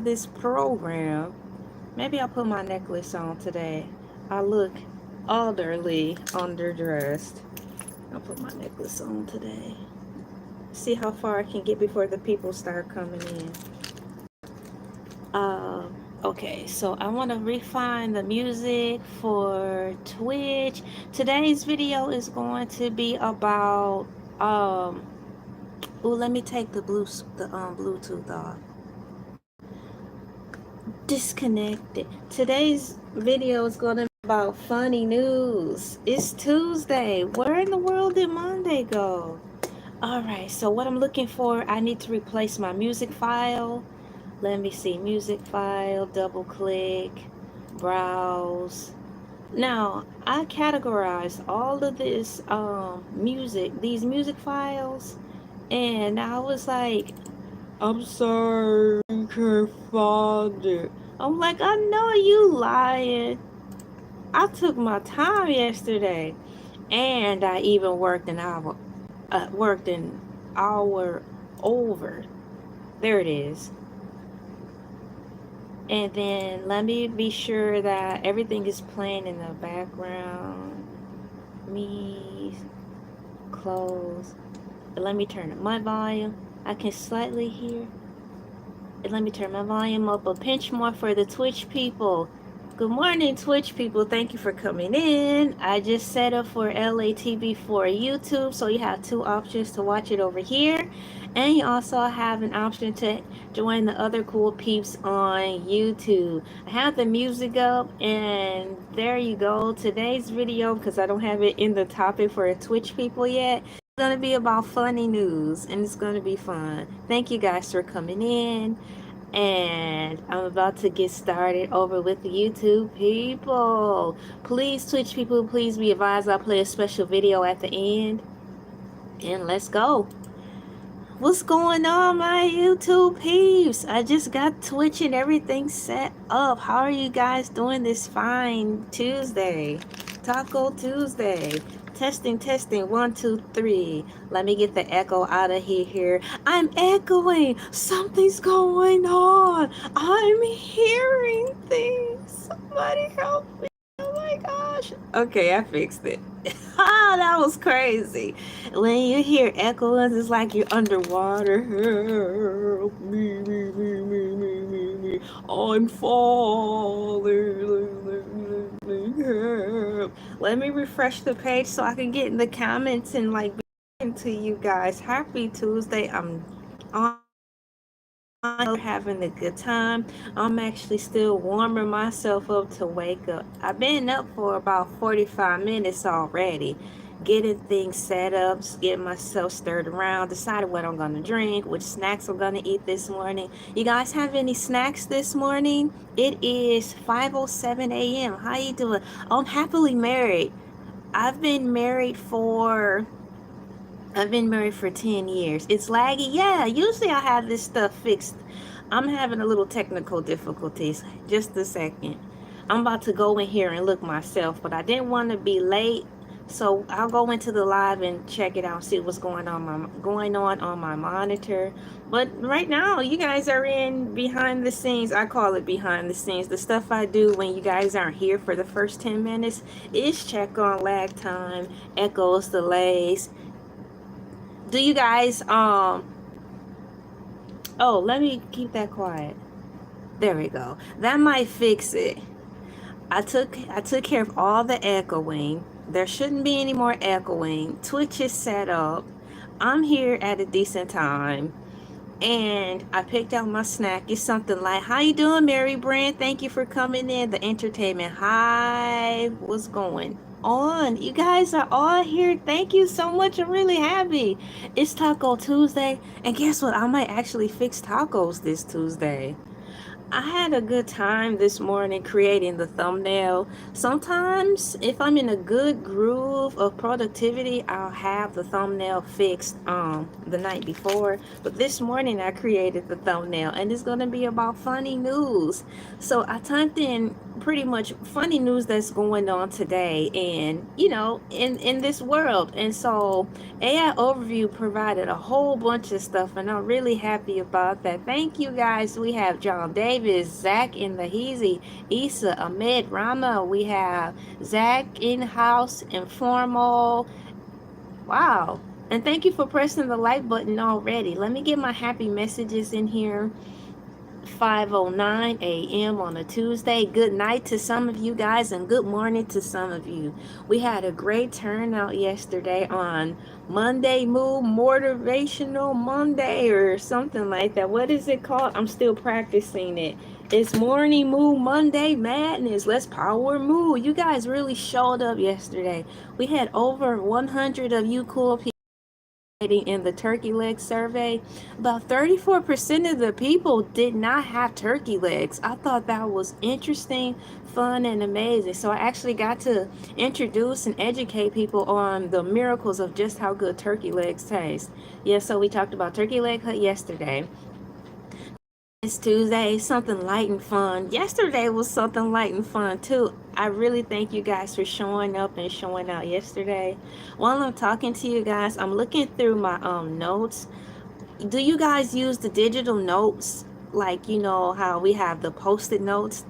this program. Maybe I'll put my necklace on today. I look elderly underdressed. I'll put my necklace on today. See how far I can get before the people start coming in. Okay, so I want to refine the music for Twitch. Today's video is going to be about let me take the Bluetooth off. Disconnected. Today's video is going to be about funny news. It's Tuesday. Where in the world did Monday go? Alright, so what I'm looking for, I need to replace my music file. Let me see, music file, double click, browse. Now, I categorized all of this these music files, and I was like, I'm sorry, I can't find it. I'm like, I know you lying. I took my time yesterday, and I even worked an hour over. There it is. And then let me be sure that everything is playing in the background. Me, close. Let me turn up my volume. I can slightly hear. And let me turn my volume up a pinch more for the Twitch people. Good morning, Twitch people. Thank you for coming in. I just set up for ELAY TV for YouTube, so you have two options to watch it over here. And you also have an option to join the other cool peeps on YouTube. I have the music up, and there you go. Today's video, because I don't have it in the topic for Twitch people yet, it's going to be about funny news, and it's going to be fun. Thank you guys for coming in. And I'm about to get started over with the YouTube people. Please, Twitch people, please be advised I'll play a special video at the end. And let's go. What's going on, my YouTube peeps? I just got Twitch and everything set up. How are you guys doing this fine Tuesday? Taco Tuesday. Testing, 1, 2, 3. Let me get the echo out of here. I'm echoing. Something's going on. I'm hearing things. Somebody help me. Oh my gosh. Okay, I fixed it. Oh, that was crazy. When you hear echoes, it's like you're underwater. Help me, me. I'm falling. Help. Let me refresh the page so I can get in the comments and like be to you guys. Happy Tuesday. I'm having a good time. I'm actually still warming myself up to wake up. I've been up for about 45 minutes already, getting things set up, getting myself stirred around, decided what I'm gonna drink, which snacks I'm gonna eat this morning. You guys have any snacks this morning? It is 5:07 a.m. How you doing? I'm happily married. I've been married for 10 years. It's laggy. Yeah, usually I have this stuff fixed. I'm having a little technical difficulties. Just a second. I'm about to go in here and look myself, but I didn't want to be late. So I'll go into the live and check it out, see what's going on my monitor. But right now, you guys are in behind the scenes. I call it behind the scenes. The stuff I do when you guys aren't here for the first 10 minutes is check on lag time, echoes, delays. Do you guys oh, let me keep that quiet. There we go. That might fix it. I took care of all the echoing. There shouldn't be any more echoing. Twitch is set up. I'm here at a decent time. And I picked out my snack. It's something like, how you doing, Mary Brand? Thank you for coming in. The entertainment hive. What's going on? You guys are all here. Thank you so much. I'm really happy. It's Taco Tuesday. And guess what? I might actually fix tacos this Tuesday. I had a good time this morning creating the thumbnail. Sometimes, if I'm in a good groove of productivity, I'll have the thumbnail fixed the night before. But this morning, I created the thumbnail, and it's gonna be about funny news. So I typed in pretty much funny news that's going on today, and in this world. And so AI Overview provided a whole bunch of stuff, and I'm really happy about that. Thank you guys. We have John Davis, Zach in the Heezy, Issa, Ahmed, Rama. We have Zach in house, informal. Wow. And thank you for pressing the like button already. Let me get my happy messages in here. 5:09 a.m. on a Tuesday. Good night to some of you guys and good morning to some of you. We had a great turnout yesterday on Monday Moo, Motivational Monday or something like that. What is it called? I'm still practicing it. It's Morning Moo Monday Madness. Let's power moo. You guys really showed up yesterday. We had over 100 of you cool people in the turkey leg survey. About 34% of the people did not have turkey legs. I thought that was interesting, fun, and amazing. So I actually got to introduce and educate people on the miracles of just how good turkey legs taste. Yeah, so we talked about turkey leg hut yesterday. It's Tuesday, something light and fun. Yesterday was something light and fun too. I really thank you guys for showing up and showing out yesterday. While I'm talking to you guys, I'm looking through my notes. Do you guys use the digital notes? Like, you know how we have the post-it notes,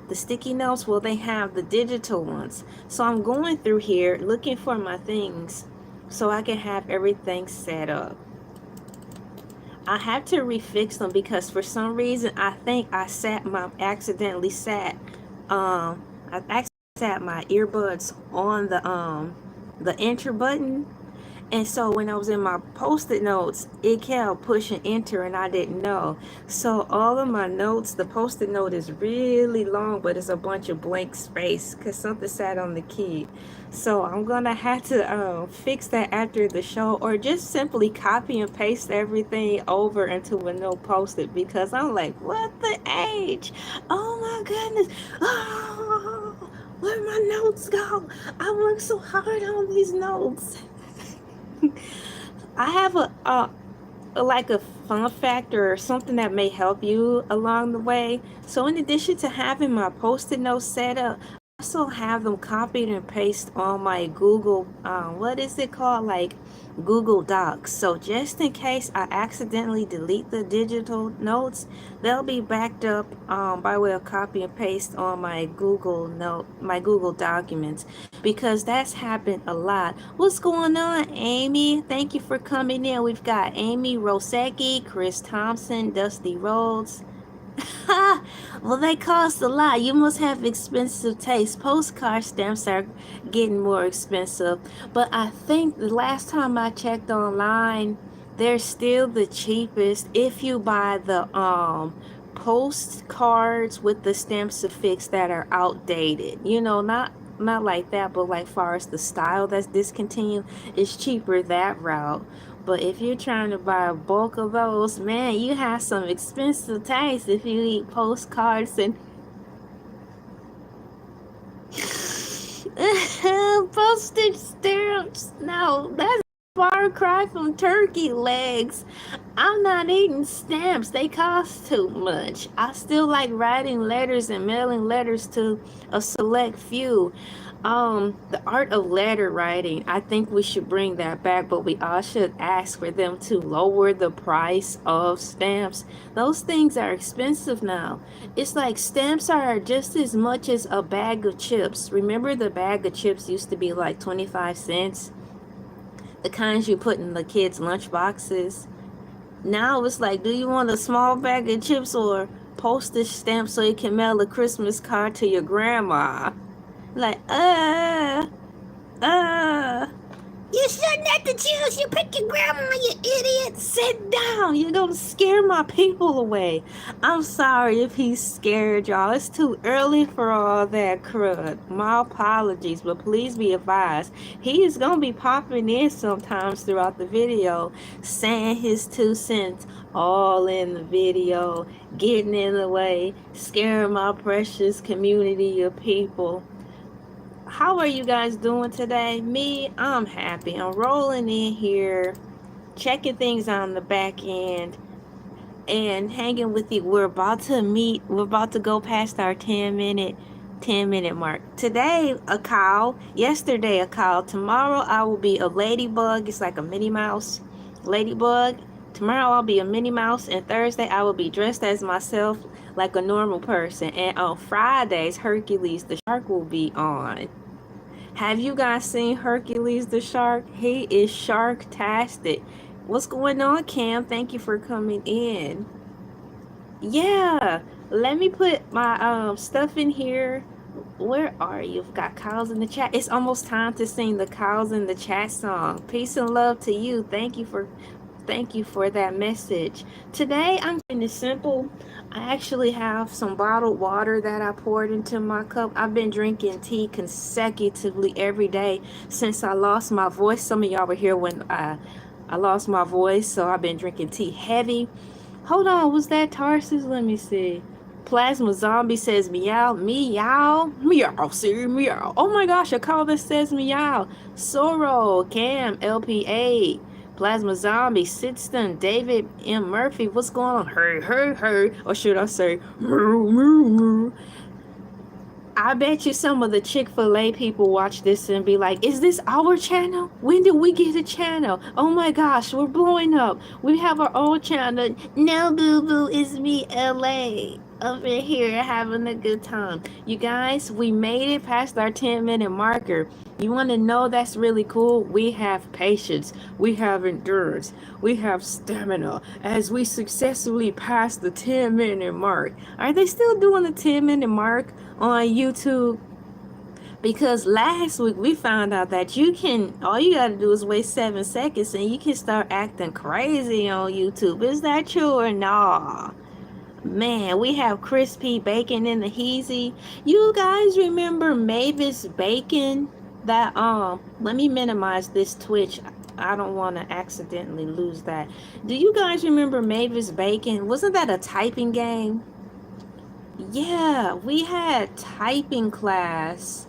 the sticky notes? Well, they have the digital ones. So I'm going through here looking for my things so I can have everything set up. I have to refix them because for some reason I think I accidentally sat I accidentally sat my earbuds on the enter button, and so when I was in my post-it notes, it kept pushing enter and I didn't know. So all of my notes, the post-it note is really long, but it's a bunch of blank space because something sat on the key. So I'm gonna have to fix that after the show, or just simply copy and paste everything over into a note post-it, because I'm like, what the age? Oh my goodness. Oh, where'd my notes go? I worked so hard on these notes. I have like a fun fact or something that may help you along the way. So in addition to having my post-it notes set up, I also have them copied and pasted on my Google, what is it called? Like Google Docs. So just in case I accidentally delete the digital notes, they'll be backed up by way of copy and paste on my my Google documents, because that's happened a lot. What's going on, Amy? Thank you for coming in. We've got Amy Rosecki, Chris Thompson, Dusty Rhodes. Well, they cost a lot. You must have expensive taste. Postcard stamps are getting more expensive. But I think the last time I checked online, they're still the cheapest if you buy the postcards with the stamps affixed that are outdated. You know, not like that, but like far as the style that's discontinued, it's cheaper that route. But if you're trying to buy a bulk of those, man, you have some expensive taste if you eat postcards and postage stamps. No, that's a far cry from turkey legs. I'm not eating stamps. They cost too much. I still like writing letters and mailing letters to a select few. The art of letter writing, I think we should bring that back, but we all should ask for them to lower the price of stamps. Those things are expensive now. It's like stamps are just as much as a bag of chips. Remember, the bag of chips used to be like 25 cents? The kinds you put in the kids' lunch boxes. Now it's like, do you want a small bag of chips or postage stamp so you can mail a Christmas card to your grandma? Like, you should are not the Jews. You pick your grandma, you idiot. Sit down. You're going to scare my people away. I'm sorry if he's scared, y'all. It's too early for all that crud. My apologies, but please be advised. He is going to be popping in sometimes throughout the video, saying his 2 cents all in the video, getting in the way, scaring my precious community of people. How are you guys doing today? Me, I'm happy. I'm rolling in here, checking things on the back end, and hanging with you. We're about to meet. We're about to go past our 10-minute mark. Today, a cow. Yesterday, a cow. Tomorrow, I will be a ladybug. It's like a Minnie Mouse ladybug. Tomorrow, I'll be a Minnie Mouse. And Thursday, I will be dressed as myself like a normal person. And on Fridays, Hercules the shark will be on. Have you guys seen Hercules the shark? He is shark-tastic. What's going on, Cam? Thank you for coming in. Yeah, let me put my stuff in here. Where are you? I've got cows in the chat. It's almost time to sing the cows in the chat song. Peace and love to you. Thank you for that message. Today I'm keeping it simple. I actually have some bottled water that I poured into my cup. I've been drinking tea consecutively every day since I lost my voice. Some of y'all were here when I lost my voice, so I've been drinking tea heavy. Hold on, was that Tarsus? Let me see. Plasma Zombie says meow, meow, meow, see, meow. Oh my gosh, a call that says meow. Sorrow, Cam, LPA. Plasma Zombie, Sitston, David M. Murphy, what's going on? Hey, hey, hey. Or should I say, moo, moo, moo. I bet you some of the Chick-fil-A people watch this and be like, is this our channel? When did we get a channel? Oh my gosh, we're blowing up. We have our own channel. No, boo-boo, it's me, LA. Over here having a good time. You guys, we made it past our 10-minute marker. You want to know that's really cool? We have patience. We have endurance. We have stamina as we successfully pass the 10-minute mark. Are they still doing the 10-minute mark on YouTube? Because last week we found out that all you gotta do is wait 7 seconds and you can start acting crazy on YouTube. Is that true or nah? Man, we have crispy bacon in the heezy. You guys remember Mavis Bacon? That let me minimize this Twitch. I don't want to accidentally lose that. Do you guys remember Mavis Bacon? Wasn't that a typing game? Yeah, we had typing class.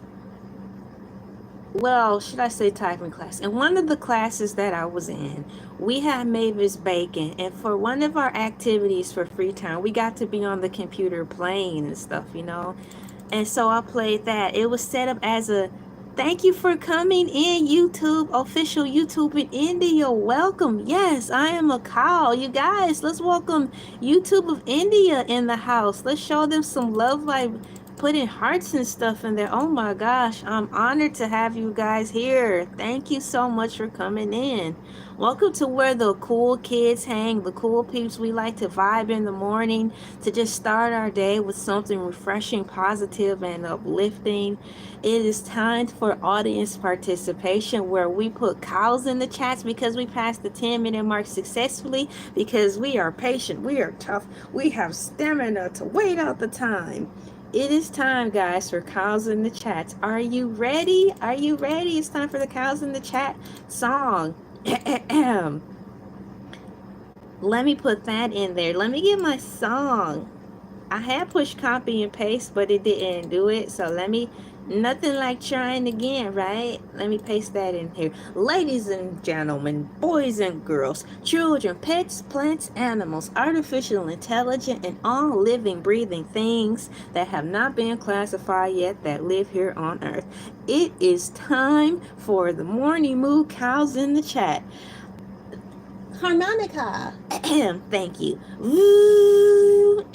Well, should I say typing class? In one of the classes that I was in, we had Mavis Bacon, and for one of our activities for free time, we got to be on the computer playing and stuff, you know. And so I played that. It was set up as a thank you for coming in, YouTube, official YouTube in India. Welcome. Yes, I am a cow. You guys, let's welcome YouTube of India in the house. Let's show them some love by putting hearts and stuff in there. Oh my gosh, I'm honored to have you guys here. Thank you so much for coming in. Welcome to where the cool kids hang, the cool peeps. We like to vibe in the morning to just start our day with something refreshing, positive, and uplifting. It is time for audience participation where we put cows in the chats because we passed the 10-minute mark successfully, because we are patient, we are tough, we have stamina to wait out the time. It is time, guys, for cows in the chats. Are you ready? Are you ready? It's time for the cows in the chat song. Let me put that in there. Let me get my song. I had pushed copy and paste, but it didn't do it. So nothing like trying again, right? Let me paste that in here. Ladies and gentlemen, boys and girls, children, pets, plants, animals, artificial intelligence, and all living, breathing things that have not been classified yet that live here on Earth. It is time for the Morning Moo cows in the chat. Harmonica. Thank you. Woo.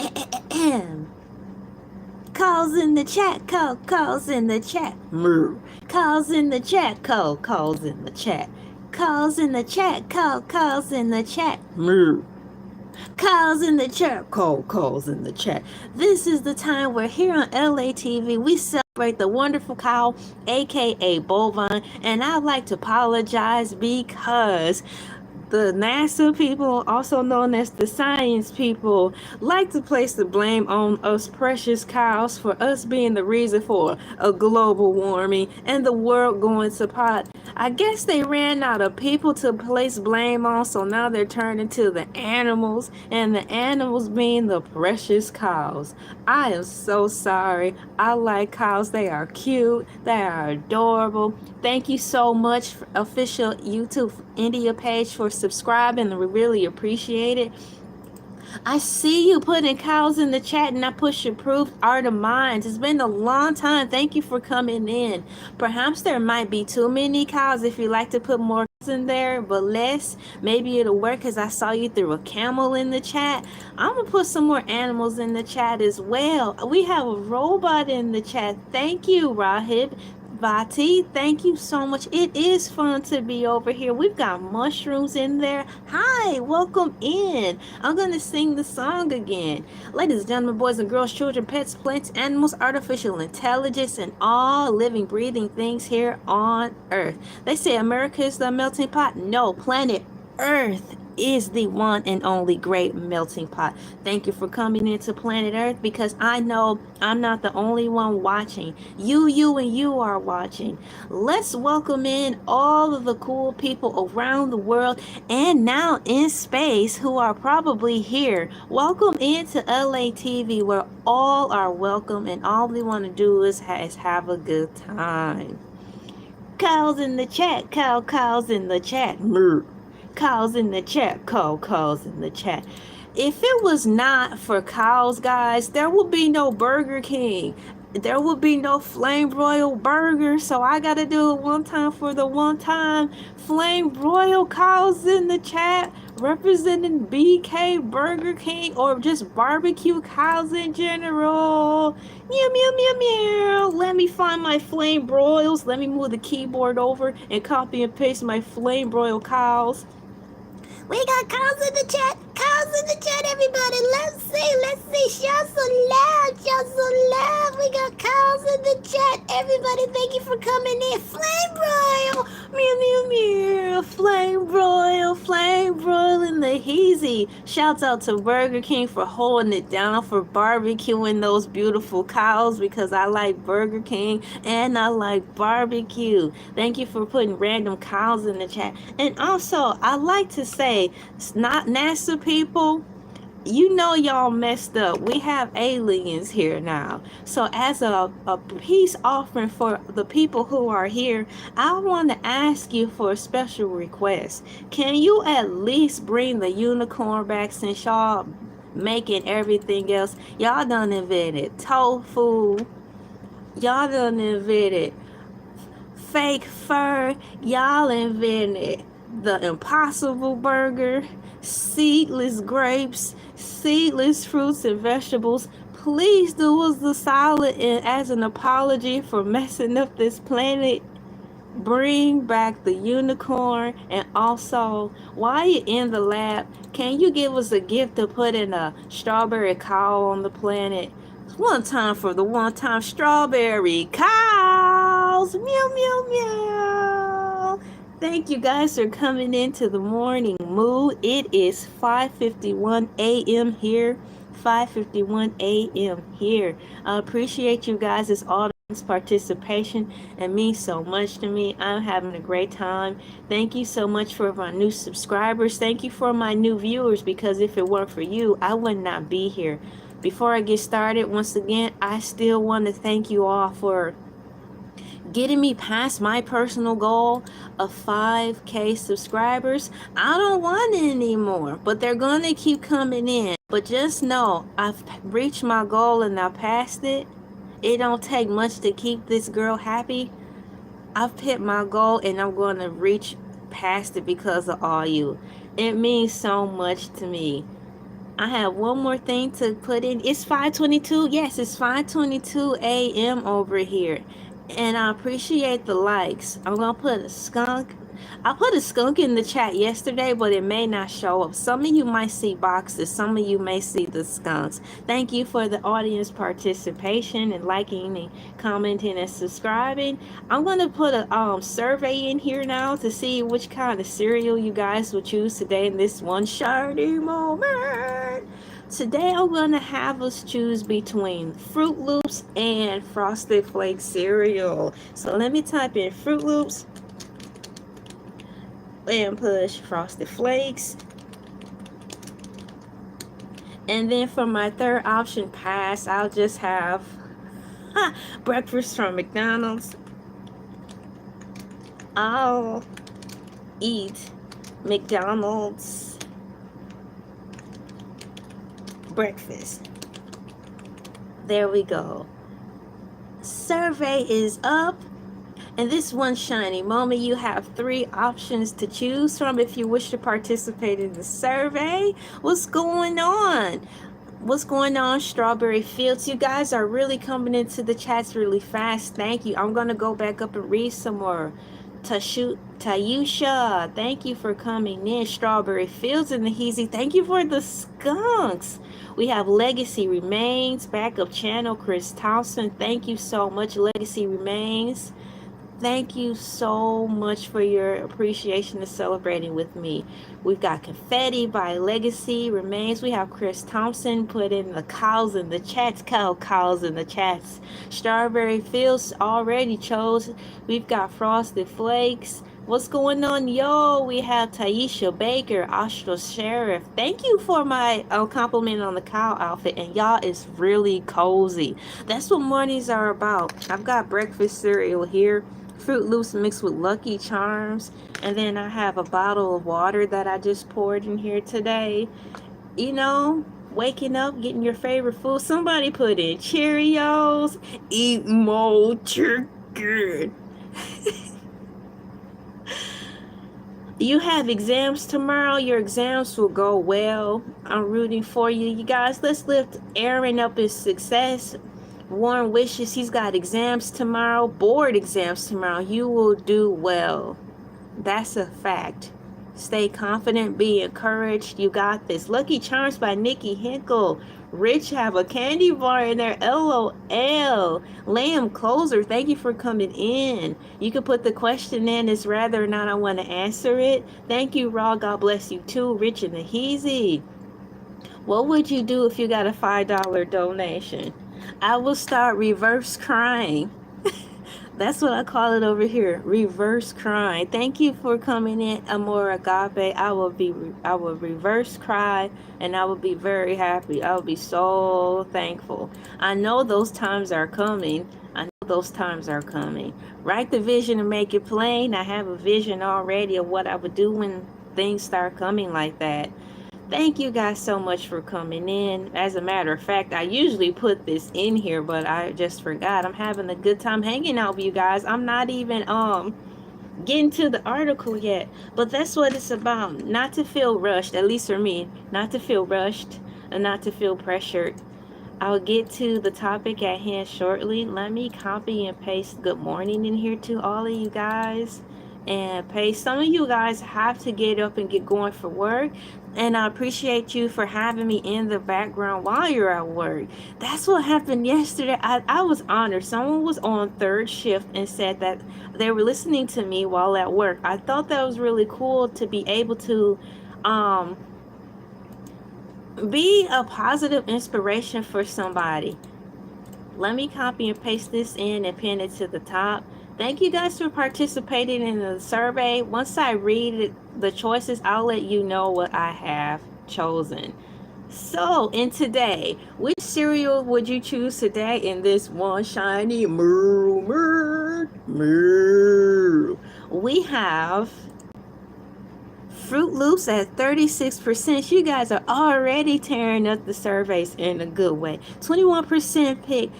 Calls in the chat, calls in the chat, moo. Calls in the chat, calls in the chat. Calls in the chat, calls in the chat, moo. Calls in the chat, calls in the chat. This is the time where here on LA TV we the wonderful cow, aka bovine, and I'd like to apologize because the NASA people, also known as the science people, like to place the blame on us precious cows for us being the reason for a global warming and the world going to pot. I guess they ran out of people to place blame on, so now they're turning to the animals, and the animals being the precious cows. I am so sorry. I like cows. They are cute. They are adorable. Thank you so much, official YouTube India page, for subscribing. We really appreciate it. I see you putting cows in the chat, and I push approved art of mine. It's been a long time. Thank you for coming in. Perhaps there might be too many cows if you like to put more cows in there, but less. Maybe it'll work because I saw you threw a camel in the chat. I'm going to put some more animals in the chat as well. We have a robot in the chat. Thank you, Rahib. Vati, thank you so much. It is fun to be over here. We've got mushrooms in there. Hi, welcome in. I'm going to sing the song again. Ladies and gentlemen, boys and girls, children, pets, plants, animals, artificial intelligence, and all living, breathing things here on Earth. They say America is the melting pot. No, planet Earth is the one and only great melting pot. Thank you for coming into planet Earth, because I know I'm not the only one watching. You and you are watching. Let's welcome in all of the cool people around the world and now in space who are probably here. Welcome into LA TV, where all are welcome and all we want to do is have a good time. Cows in the chat, cows in the chat. Cows in the chat, cows in the chat. If it was not for cows, guys, there would be no Burger King. There would be no Flame Broil Burger. So I gotta do it one time for the one time. Flame Broil cows in the chat, representing BK, Burger King, or just barbecue cows in general. Meow, meow, meow, meow. Let me find my flame broils. Let me move the keyboard over and copy and paste my flame broil cows. We got cows in the chat. Cows in the chat, everybody. Let's see. Shout so loud. We got cows in the chat. Everybody, thank you for coming in. Flame broil. Meow, meow, meow. Flame broil in the heezy. Shouts out to Burger King for holding it down, for barbecuing those beautiful cows, because I like Burger King and I like barbecue. Thank you for putting random cows in the chat. And also, I like to say, it's not NASA people, you know y'all messed up. We have aliens here now. So as a peace offering for the people who are here, I want to ask you for a special request. Can you at least bring the unicorn back, since y'all making everything else? Y'all done invented tofu. Y'all done invented fake fur. Y'all invented the Impossible Burger, seedless grapes, seedless fruits and vegetables. Please do us the solid, and as an apology for messing up this planet, bring back the unicorn. And also, while you're in the lab, can you give us a gift to put in a strawberry cow on the planet? One time for the one time strawberry cows. Meow, meow, meow. Thank you guys for coming into the Morning Moo. It is 5:51 a.m. here. 5:51 a.m. here. I appreciate you guys' audience participation. It means so much to me. I'm having a great time. Thank you so much for my new subscribers. Thank you for my new viewers, because if it weren't for you, I would not be here. Before I get started, once again, I still want to thank you all for getting me past my personal goal of 5K subscribers. I don't want it anymore, but they're going to keep coming in. But just know, I've reached my goal and I passed it. It don't take much to keep this girl happy. I've hit my goal and I'm going to reach past it because of all you. It means so much to me. I have one more thing to put in. It's 5:22. Yes, it's 5:22 a.m. over here. And I appreciate the likes. I'm going to put a skunk I put a skunk in the chat yesterday, but it may not show up. Some of you might see boxes, some of you may see the skunks. Thank you for the audience participation and liking and commenting and subscribing. I'm going to put a survey in here now to see which kind of cereal you guys will choose today in this one shiny moment. Today I'm going to have us choose between Fruit Loops and Frosted Flakes cereal. So let me type in Fruit Loops and push Frosted Flakes. And then for my third option pass, I'll just have breakfast from McDonald's. I'll eat McDonald's breakfast. There we go. Survey is up. In this one shiny moment, you have 3 options to choose from if you wish to participate in the survey. What's going on? What's going on, Strawberry Fields? You guys are really coming into the chats really fast. Thank you. I'm going to go back up and read some more. Tayusha, thank you for coming in. Strawberry Fields and the Heezy, thank you for the skunks. We have Legacy Remains, backup channel, Chris Towson. Thank you so much, Legacy Remains. Thank you so much for your appreciation of celebrating with me. We've got Confetti by Legacy Remains. We have Chris Thompson put in the cows in the chats. Cows in the chats. Strawberry Fields already chose. We've got Frosted Flakes. What's going on, yo? We have Taisha Baker, Austral Sheriff. Thank you for my compliment on the cow outfit. And y'all, it's really cozy. That's what mornings are about. I've got breakfast cereal here. Fruit Loops mixed with Lucky Charms, and then I have a bottle of water that I just poured in here today. You know, waking up, getting your favorite food. Somebody put in Cheerios, eat more chicken. You have exams tomorrow. Your exams will go well. I'm rooting for you. You guys, let's lift Aaron up in success. Warm wishes. He's got exams tomorrow, board exams tomorrow. You will do well. That's a fact. Stay confident, be encouraged. You got this. Lucky Charms by Nikki Hinkle. Rich have a candy bar in there. LOL. Lamb Closer, thank you for coming in. You can put the question in as whether or not I want to answer it. Thank you, Raw. God bless you too. Rich and the Heezy. What would you do if you got a $5 donation? I will start reverse crying. That's what I call it over here, reverse crying. Thank you for coming in, Amor Agape. I will reverse cry, and I will be very happy. I will be so thankful. I know those times are coming. Write the vision and make it plain. I have a vision already of what I would do when things start coming like that. Thank you guys so much for coming in. As a matter of fact, I usually put this in here, but I just forgot. I'm having a good time hanging out with you guys. I'm not even getting to the article yet, but that's what it's about. Not to feel rushed, at least for me, not to feel rushed and not to feel pressured. I'll get to the topic at hand shortly. Let me copy and paste good morning in here to all of you guys. And paste. Some of you guys have to get up and get going for work, and I appreciate you for having me in the background while you're at work. That's what happened yesterday. I was honored. Someone was on third shift and said that they were listening to me while at work. I thought that was really cool to be able to be a positive inspiration for somebody. Let me copy and paste this in and pin it to the top. Thank you guys for participating in the survey. Once I read the choices, I'll let you know what I have chosen. So, in today, which cereal would you choose today in this one shiny moo? We have Fruit Loops at 36%. You guys are already tearing up the surveys in a good way. 21% pick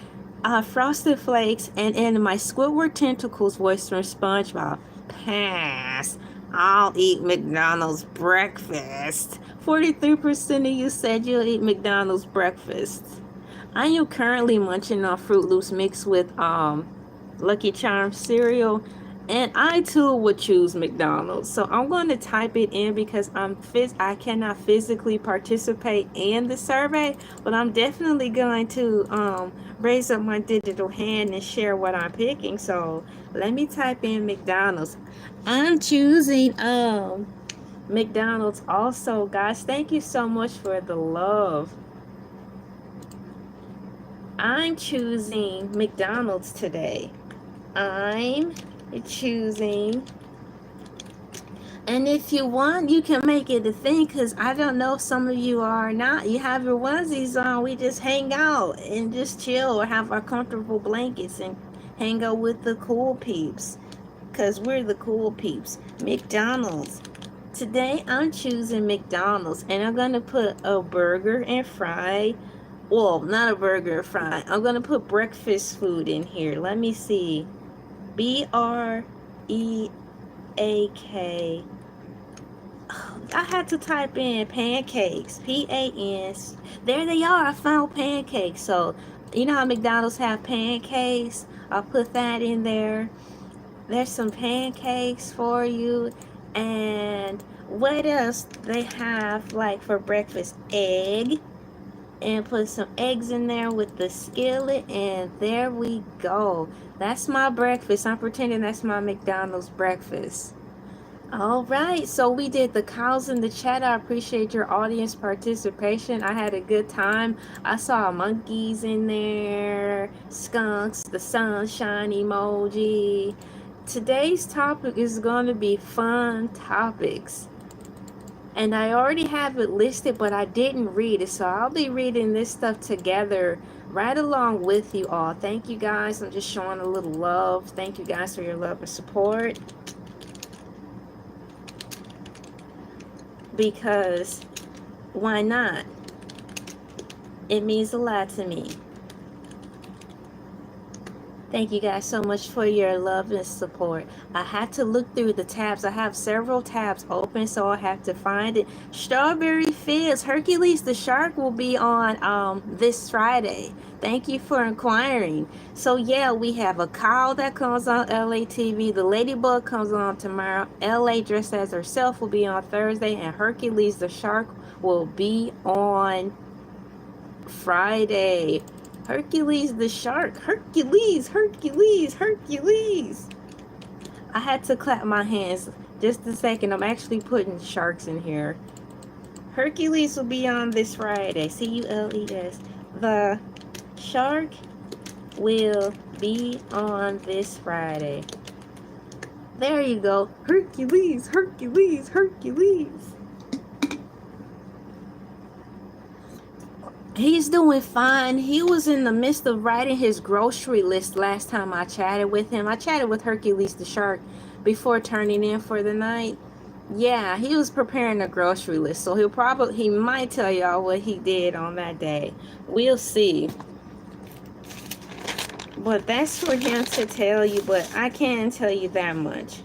Frosted Flakes, and in my Squidward Tentacles voice from SpongeBob, pass. I'll eat McDonald's breakfast. 43% of you said you'll eat McDonald's breakfast. I am currently munching on Fruit Loops mixed with Lucky Charms cereal. And I too would choose McDonald's. So I'm going to type it in because I cannot physically participate in the survey, but I'm definitely going to raise up my digital hand and share what I'm picking. So let me type in McDonald's. I'm choosing McDonald's also, guys. Thank you so much for the love. I'm choosing McDonald's today. I'm choosing. And if you want, you can make it a thing, because I don't know if some of you are not. You have your onesies on. We just hang out and just chill or have our comfortable blankets and hang out with the cool peeps, because we're the cool peeps. McDonald's. Today I'm choosing McDonald's, and I'm going to put a burger and fry. Well, not a burger and fry. I'm going to put breakfast food in here. Let me see. BREAK. I had to type in pancakes. PAN. There they are. I found pancakes. So, you know how McDonald's have pancakes? I'll put that in there. There's some pancakes for you. And what else they have, like, for breakfast? Egg. And put some eggs in there with the skillet. And there we go. That's my breakfast. I'm pretending that's my McDonald's breakfast. All right, so we did the cows in the chat. I appreciate your audience participation. I had a good time. I saw monkeys in there, skunks, the sunshine emoji. Today's topic is going to be fun topics. And I already have it listed, but I didn't read it. So I'll be reading this stuff together right along with you all. Thank you guys. I'm just showing a little love. Thank you guys for your love and support. Because why not? It means a lot to me. Thank you guys so much for your love and support. I had to look through the tabs. I have several tabs open, so I have to find it. Strawberry Fizz, Hercules the Shark will be on this Friday. Thank you for inquiring. So yeah, we have a cow that comes on LA TV. The ladybug comes on tomorrow. LA dressed as herself will be on Thursday, and Hercules the Shark will be on Friday. Hercules the Shark. Hercules, Hercules, Hercules. I had to clap my hands just a second. I'm actually putting sharks in here. Hercules will be on this Friday. CULES. The shark will be on this Friday. There you go. Hercules, Hercules, Hercules. He's doing fine. He was in the midst of writing his grocery list last time I chatted with him. I chatted with Hercules the Shark before turning in for the night. Yeah, he was preparing a grocery list, so he might tell y'all what he did on that day. We'll see. But that's for him to tell you, but I can't tell you that much.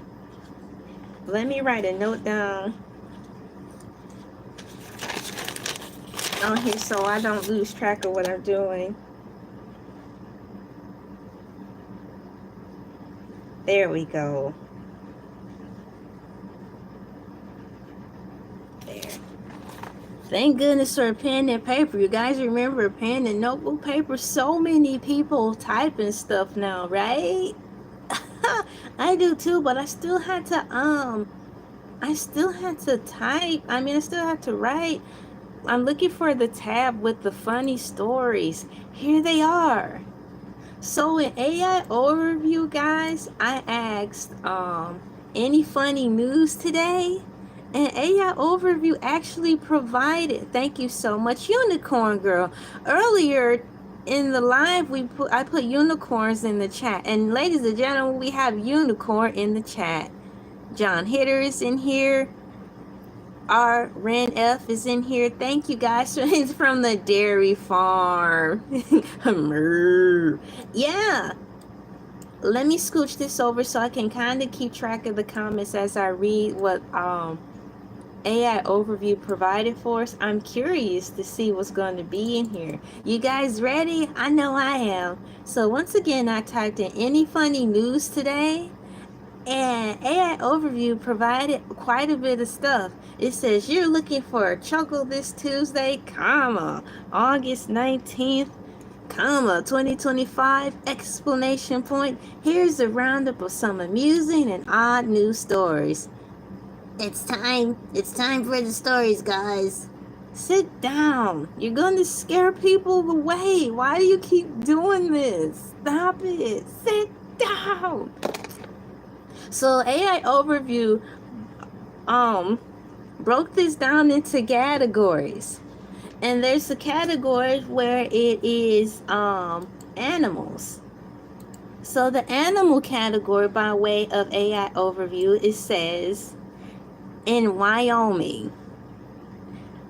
Let me write a note down on here so I don't lose track of what I'm doing. There we go. There. Thank goodness for pen and paper. You guys remember pen and notebook paper? So many people typing stuff now, right? I do too, but I still had to type. I still had to write. I'm looking for the tab with the funny stories. Here they are. So in AI overview, guys, I asked any funny news today, and AI overview actually provided. Thank you so much, Unicorn Girl. Earlier in the live, I put unicorns in the chat, and ladies and gentlemen, we have unicorn in the chat. John Hitter is in here. R. Ren F is in here. Thank you guys. It's from the dairy farm. Yeah. Let me scooch this over so I can kind of keep track of the comments as I read what AI overview provided for us. I'm curious to see what's going to be in here. You guys ready? I know I am. So once again, I typed in any funny news today, And AI Overview provided quite a bit of stuff. It says you're looking for a chuckle this Tuesday, comma, August 19th, comma, 2025, explanation point. Here's a roundup of some amusing and odd news stories. It's time for the stories, guys. Sit down. You're gonna scare people away. Why do you keep doing this? Stop it. Sit down. So AI Overview broke this down into categories. And there's a category where it is animals. So the animal category, by way of AI Overview, it says, in Wyoming,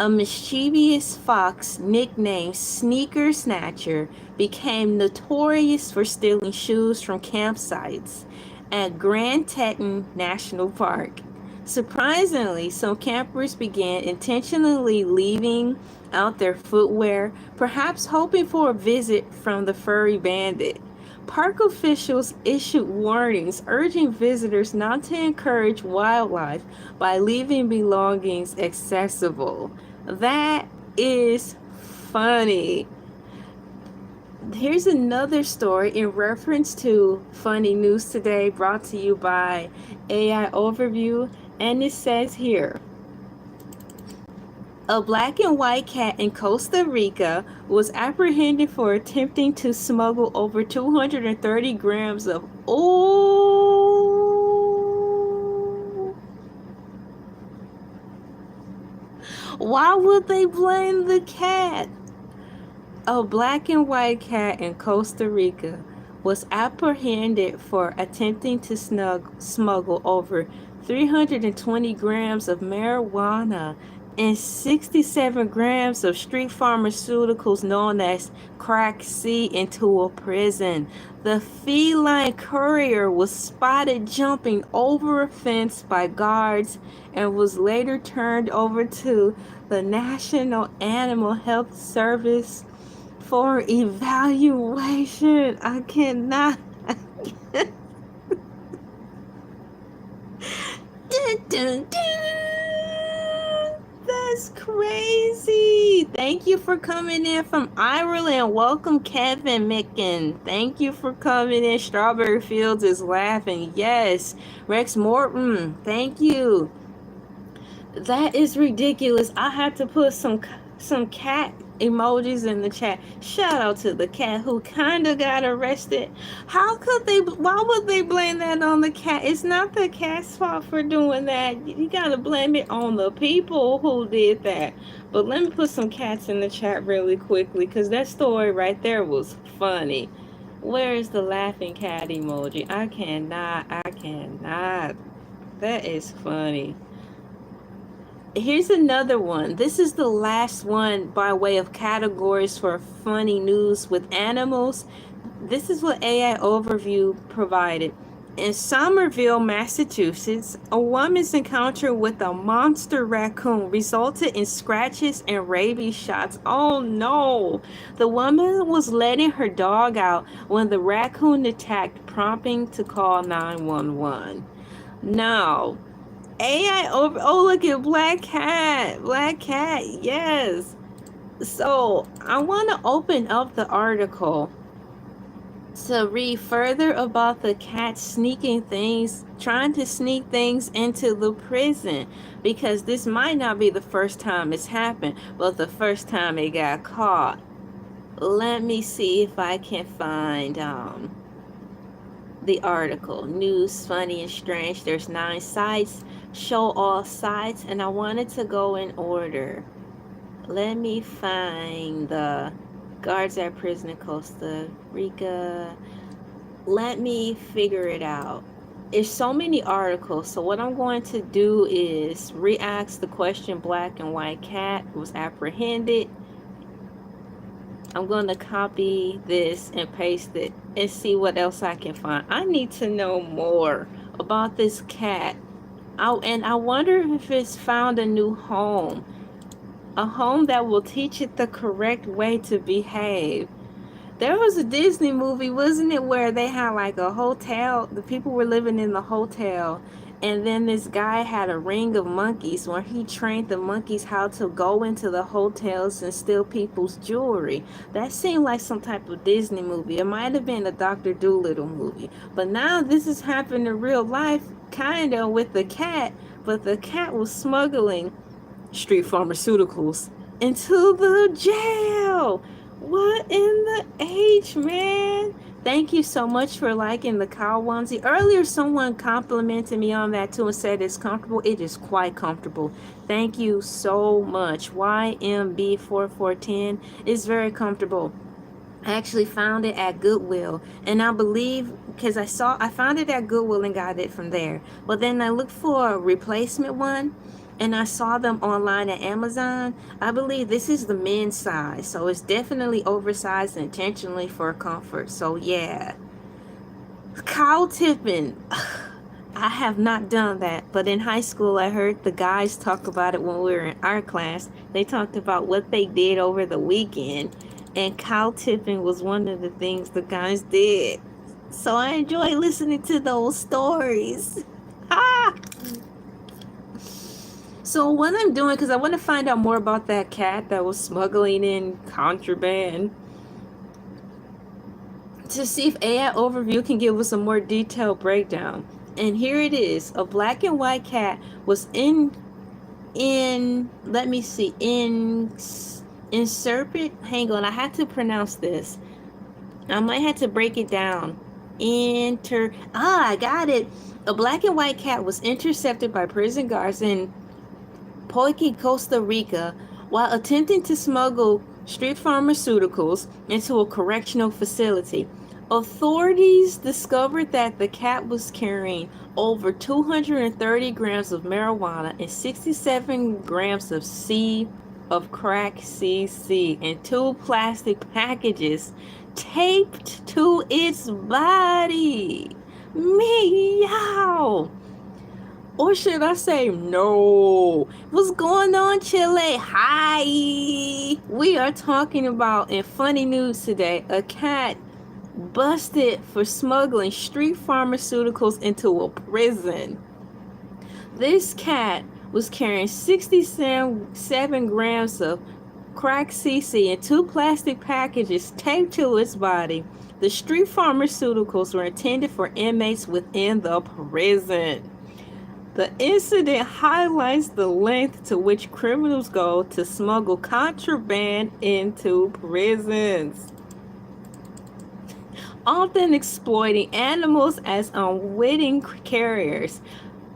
a mischievous fox nicknamed Sneaker Snatcher became notorious for stealing shoes from campsites at Grand Teton National Park. Surprisingly, some campers began intentionally leaving out their footwear, perhaps hoping for a visit from the furry bandit. Park officials issued warnings urging visitors not to encourage wildlife by leaving belongings accessible. That is funny. Here's another story in reference to funny news today, brought to you by AI Overview, and it says here, a black and white cat in Costa Rica was apprehended for attempting to smuggle over 230 grams of Why would they blame the cat? A black and white cat in Costa Rica was apprehended for attempting to smuggle over 320 grams of marijuana and 67 grams of street pharmaceuticals known as crack C into a prison. The feline courier was spotted jumping over a fence by guards and was later turned over to the National Animal Health Service for evaluation. I cannot. Dun, dun, dun. That's crazy. Thank you for coming in from Ireland. Welcome, Kevin Micken. Thank you for coming in. Strawberry Fields is laughing. Yes. Rex Morton, thank you. That is ridiculous. I had to put some cat emojis in the chat. Shout out to the cat who kind of got arrested. Why would they blame that on the cat? It's not the cat's fault for doing that. You gotta blame it on the people who did that. But let me put some cats in the chat really quickly, because that story right there was funny. Where is the laughing cat emoji? I cannot. That is funny. Here's another one. This is the last one by way of categories for funny news with animals. This is what AI Overview provided. In Somerville, Massachusetts, a woman's encounter with a monster raccoon resulted in scratches and rabies shots. Oh no! The woman was letting her dog out when the raccoon attacked, prompting to call 911. Now, look at Black Cat, yes. So I want to open up the article to read further about the cat trying to sneak things into the prison, because this might not be the first time it's happened, but the first time it got caught. Let me see if I can find the article. News, funny and strange. There's 9 sites. Show all sites, and I wanted to go in order. Let me find the guards at prison in Costa Rica. Let me figure it out. There's so many articles, so what I'm going to do is re-ask the question. Black and white cat was apprehended. I'm going to copy this and paste it and see what else I can find. I need to know more about this cat. And I wonder if it's found a new home. A home that will teach it the correct way to behave. There was a Disney movie, wasn't it, where they had like a hotel, the people were living in the hotel, and then this guy had a ring of monkeys where he trained the monkeys how to go into the hotels and steal people's jewelry. That seemed like some type of Disney movie. It might have been a Dr. Dolittle movie. But now this is happening in real life, kind of with the cat, but the cat was smuggling street pharmaceuticals into the jail. What in the H, man? Thank you so much for liking the cow onesie. Earlier, someone complimented me on that too and said it's comfortable. It is quite comfortable. Thank you so much. YMB4410 is very comfortable. I actually found it at Goodwill, and I believe because I found it at Goodwill and got it from there. But then I looked for a replacement one, and I saw them online at Amazon. I believe this is the men's size, so it's definitely oversized intentionally for comfort. So yeah, cow tipping. I have not done that, but in high school I heard the guys talk about it when we were in art class. They talked about what they did over the weekend, and cow tipping was one of the things the guys did. So I enjoy listening to those stories. Ha! So what I'm doing, because I want to find out more about that cat that was smuggling in contraband, to see if AI Overview can give us a more detailed breakdown. And here it is. A black and white cat was let me see, in serpent. Hang on, I have to pronounce this. I might have to break it down. I got it. A black and white cat was intercepted by prison guards in Poique, Costa Rica, while attempting to smuggle street pharmaceuticals into a correctional facility. Authorities discovered that the cat was carrying over 230 grams of marijuana and 67 grams of crack CC in 2 plastic packages taped to its body. Meow. Or should I say no? What's going on, Chile? Hi! We are talking about, in funny news today, a cat busted for smuggling street pharmaceuticals into a prison. This cat was carrying 67 grams of crack CC in 2 plastic packages taped to its body. The street pharmaceuticals were intended for inmates within the prison. The incident highlights the length to which criminals go to smuggle contraband into prisons, often exploiting animals as unwitting carriers.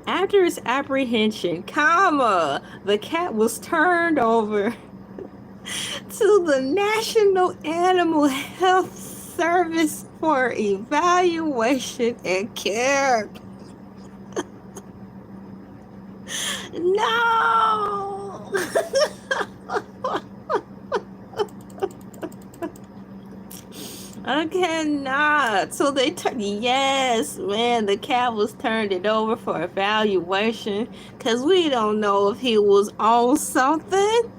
After its apprehension, the cat was turned over to the National Animal Health Service for evaluation and care. No! I cannot. So they yes, man, the cat was turned it over for evaluation because we don't know if he was on something.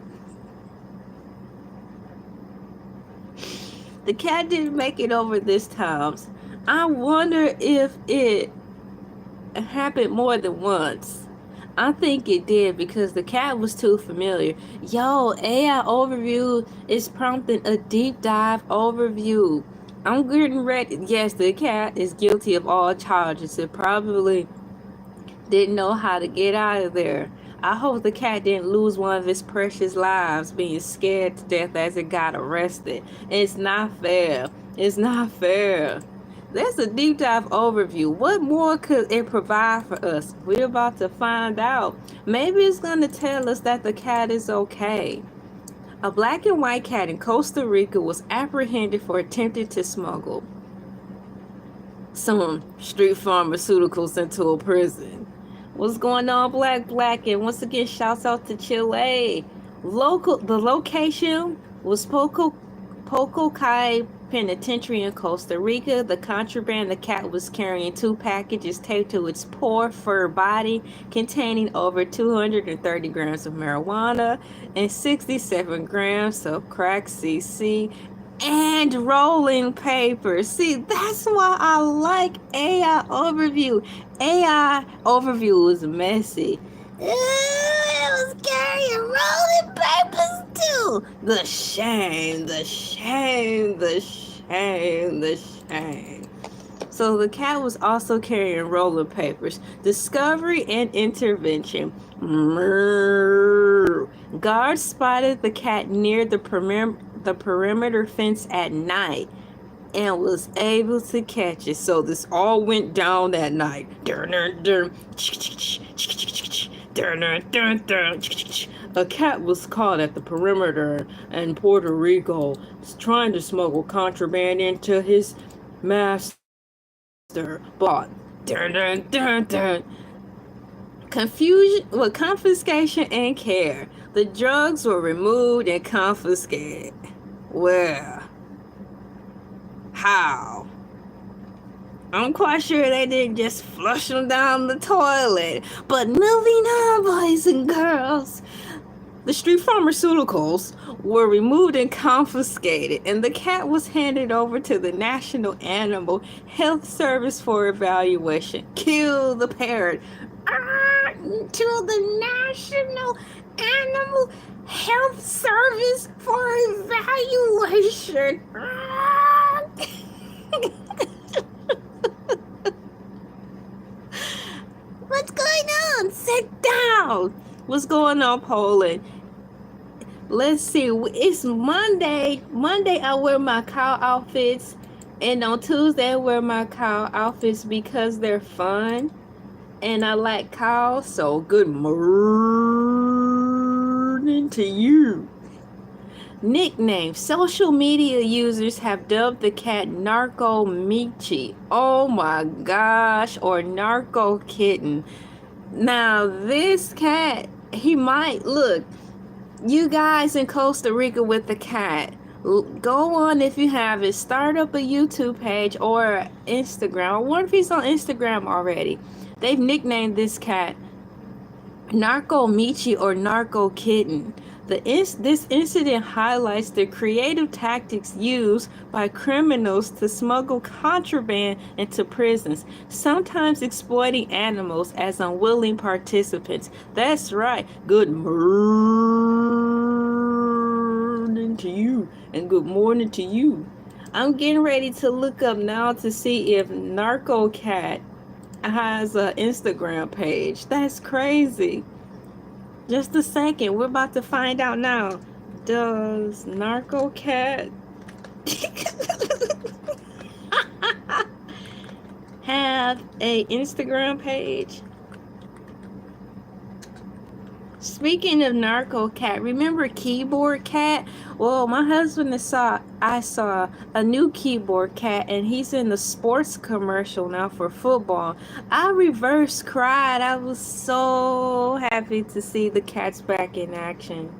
The cat didn't make it over this time. I wonder if it happened more than once. I think it did because the cat was too familiar. Yo, AI Overview is prompting a deep dive overview. I'm getting ready. Yes, the cat is guilty of all charges. It probably didn't know how to get out of there. I hope the cat didn't lose one of its precious lives being scared to death as it got arrested. It's not fair. It's not fair. That's a deep dive overview. What more could it provide for us? We're about to find out. Maybe it's going to tell us that the cat is okay. A black and white cat in Costa Rica was apprehended for attempting to smuggle some street pharmaceuticals into a prison. What's going on, Black? And once again, shouts out to Chile. The location was Poco Kai Penitentiary in Costa Rica. The contraband the cat was carrying 2 packages taped to its poor fur body containing over 230 grams of marijuana and 67 grams of crack CC. and rolling paper. See, that's why I like AI overview. AI overview was messy. It was carrying rolling papers too. The shame, the shame, the shame, the shame. So the cat was also carrying rolling papers. Discovery and intervention. Guards spotted the cat near the perimeter fence at night and was able to catch it. So this all went down that night. A cat was caught at the perimeter in Puerto Rico trying to smuggle contraband into his master. But confusion, well, confiscation and care. The drugs were removed and confiscated. Well, how? I'm quite sure they didn't just flush them down the toilet. But moving on, boys and girls. The street pharmaceuticals were removed and confiscated, and the cat was handed over to the National Animal Health Service for evaluation. Kill the parrot. To the National Animal Health Service for evaluation. What's going on? Sit down. What's going on, Poland? Let's see. It's Monday. Monday, I wear my cow outfits. And on Tuesday, I wear my cow outfits because they're fun. And I like cows. So, good morning to you. Nickname. Social media users have dubbed the cat Narco Michi. Oh my gosh. Or Narco Kitten. Now, this cat, he might look. You guys in Costa Rica with the cat, go on if you have it. Start up a YouTube page or Instagram. I wonder if he's on Instagram already. They've nicknamed this cat Narco Michi or Narco Kitten. This incident highlights the creative tactics used by criminals to smuggle contraband into prisons, sometimes exploiting animals as unwilling participants. That's right. Good morning to you, and good morning to you. I'm getting ready to look up now to see if Narco Cat has an Instagram page. That's crazy. Just a second. We're about to find out now. Does Narco Cat have a Instagram page? Speaking of Narco Cat, remember Keyboard Cat? Well, my husband I saw a new Keyboard Cat, and he's in the sports commercial now for football. I reverse cried. I was so happy to see the cats back in action.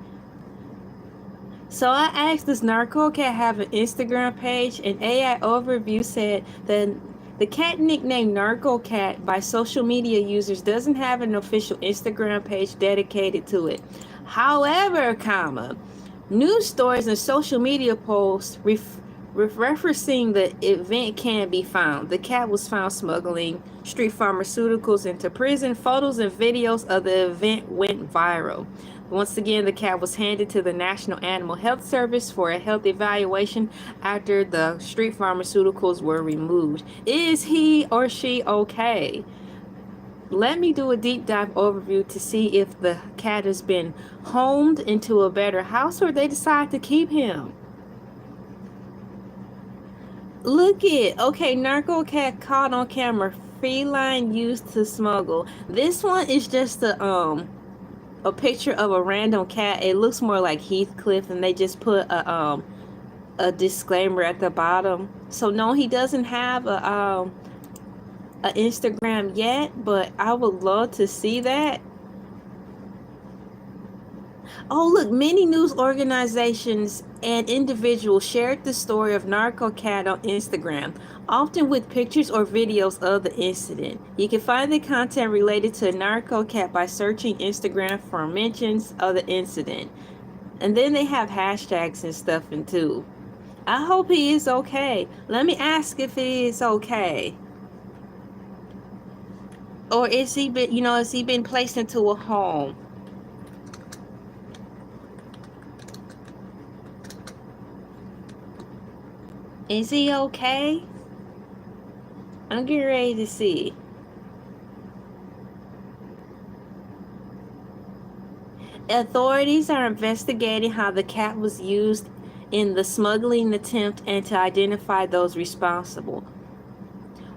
So I asked, does Narco Cat have an Instagram page? And AI Overview said that the cat nicknamed Narco Cat by social media users doesn't have an official Instagram page dedicated to it. However, news stories and social media posts referencing the event can be found. The cat was found smuggling street pharmaceuticals into prison. Photos and videos of the event went viral. Once again, the cat was handed to the National Animal Health Service for a health evaluation after the street pharmaceuticals were removed. Is he or she okay? Let me do a deep dive overview to see if the cat has been homed into a better house or they decide to keep him. Look it. Okay, Narco Cat caught on camera. Feline used to smuggle. This one is just a picture of a random cat. It looks more like Heathcliff, and they just put a disclaimer at the bottom. So no, he doesn't have a Instagram yet, but I would love to see that. Oh, look, many news organizations and individuals shared the story of Narco Cat on Instagram, often with pictures or videos of the incident. You can find the content related to Narco Cat by searching Instagram for mentions of the incident. And then they have hashtags and stuff too. I hope he is okay. Let me ask if he is okay. Or is he been, has he been placed into a home? Is he okay? I'm getting ready to see. Authorities are investigating how the cat was used in the smuggling attempt and to identify those responsible.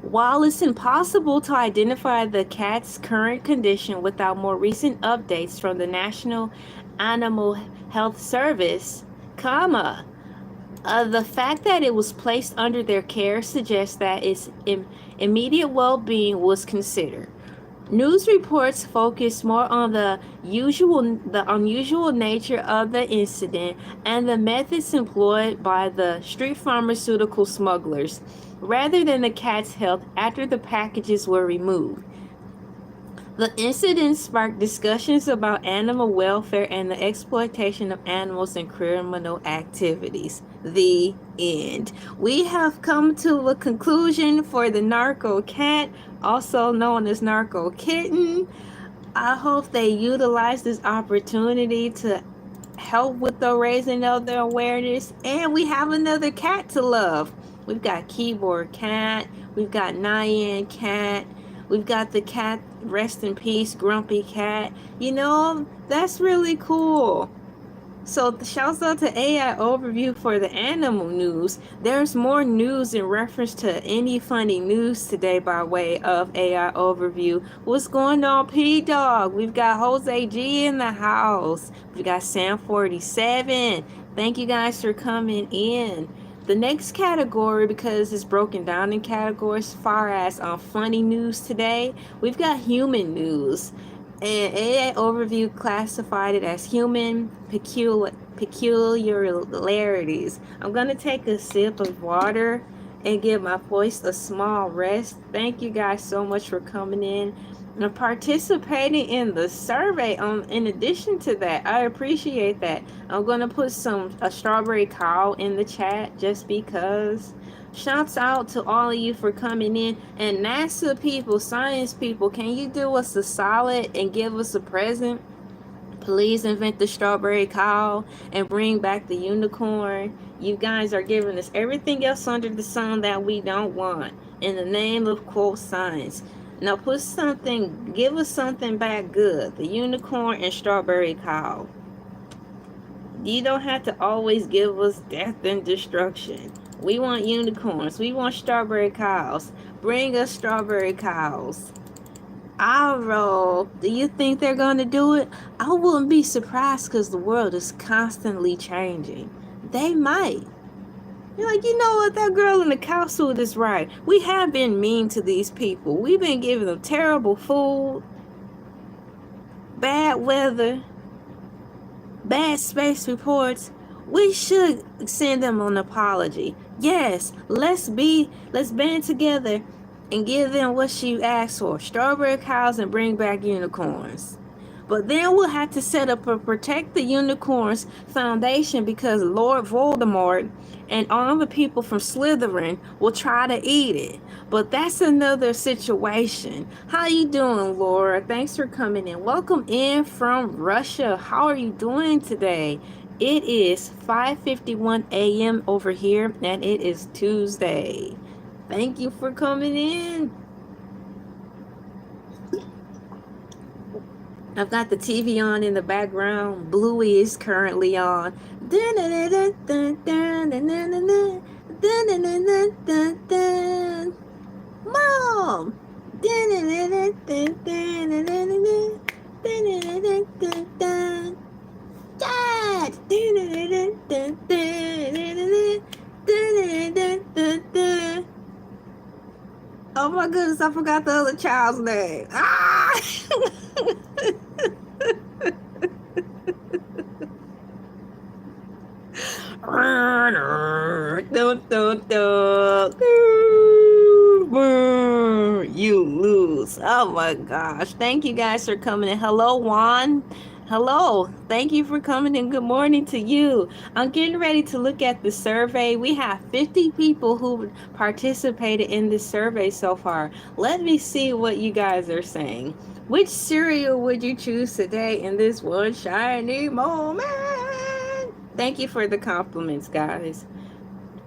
While it's impossible to identify the cat's current condition without more recent updates from the National Animal Health Service, the fact that it was placed under their care suggests that its immediate well-being was considered. News reports focus more on the unusual nature of the incident and the methods employed by the street pharmaceutical smugglers, rather than the cat's health after the packages were removed. The incident sparked discussions about animal welfare and the exploitation of animals in criminal activities. The end. We have come to a conclusion for the narco cat, also known as narco kitten. I hope they utilize this opportunity to help with the raising of their awareness. And we have another cat to love. We've got Keyboard Cat, we've got Nyan Cat, we've got the cat, rest in peace, Grumpy Cat. That's really cool. So shouts out to AI Overview for the animal news. There's more news in reference to any funny news today by way of AI Overview. What's going on, P-Dog? We've got Jose G in the house. We've got Sam 47. Thank you guys for coming in. The next category, because it's broken down in categories as far as funny news today, we've got human news. And AI Overview classified it as human peculiarities. I'm going to take a sip of water and give my voice a small rest. Thank you guys so much for coming in and participating in the survey. In addition to that, I appreciate that. I'm going to put a strawberry cow in the chat just because. Shouts out to all of you for coming in. And NASA people, science people, can you do us a solid and give us a present? Please invent the strawberry cow and bring back the unicorn. You guys are giving us everything else under the sun that we don't want in the name of quote science. Now give us something back good. The unicorn and strawberry cow. You don't have to always give us death and destruction. We want unicorns. We want strawberry cows. Bring us strawberry cows. I'll roll. Do you think they're going to do it? I wouldn't be surprised because the world is constantly changing. They might. You're like, you know what? That girl in the cow suit is right. We have been mean to these people. We've been giving them terrible food, bad weather, bad space reports. We should send them an apology. Yes, let's band together and give them what she asked for, strawberry cows, and bring back unicorns. But then we'll have to set up a Protect the Unicorns Foundation because Lord Voldemort and all the people from Slytherin will try to eat it. But that's another situation. How you doing, Laura? Thanks for coming in. Welcome in from Russia. How are you doing today? It is 5:51 a.m. over here, and it is Tuesday. Thank you for coming in. I've got the TV on in the background. Bluey is currently on. Mom! Dad! Oh my goodness, I forgot the other child's name. Ah! You lose. Oh my gosh. Thank you guys for coming in. Hello, Juan. Hello, thank you for coming and good morning to you. I'm getting ready to look at the survey. We have 50 people who participated in this survey so far. Let me see what you guys are saying. Which cereal would you choose today in this one shiny moment? Thank you for the compliments, guys.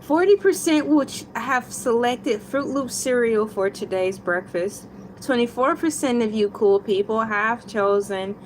40% would have selected Fruit Loop cereal for today's breakfast. 24% of you cool people have chosen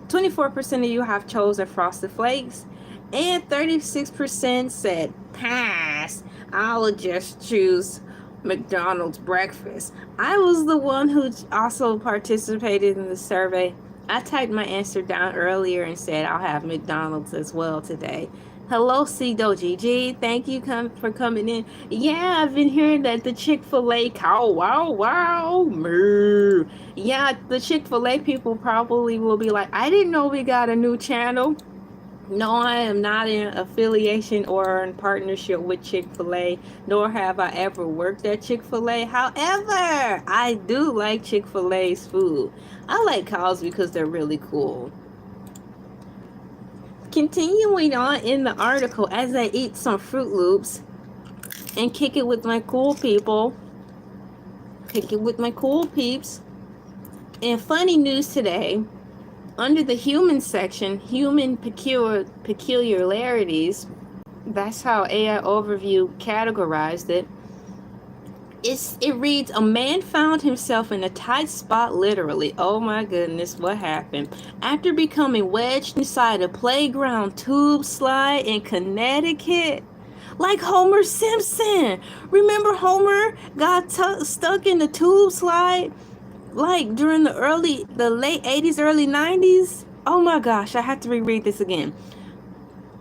24% of you have chosen Frosted Flakes, and 36% said pass. I'll just choose McDonald's breakfast. I was the one who also participated in the survey. I typed my answer down earlier and said I'll have McDonald's as well today. Hello, CDoGG. Thank you for coming in. Yeah, I've been hearing that the Chick-fil-A cow wow wow moo. Yeah, the Chick-fil-A people probably will be like, I didn't know we got a new channel. No, I am not in affiliation or in partnership with Chick-fil-A, nor have I ever worked at Chick-fil-A. However, I do like Chick-fil-A's food. I like cows because they're really cool. Continuing on in the article, as I eat some Fruit Loops and kick it with my cool people, kick it with my cool peeps. And funny news today, under the human section, human peculiarities, that's how AI Overview categorized it. It reads, a man found himself in a tight spot literally. Oh my goodness, what happened? After becoming wedged inside a playground tube slide in Connecticut. Like Homer Simpson. Remember Homer got stuck in the tube slide? Like during the late 80s, early 90s? Oh my gosh, I have to reread this again.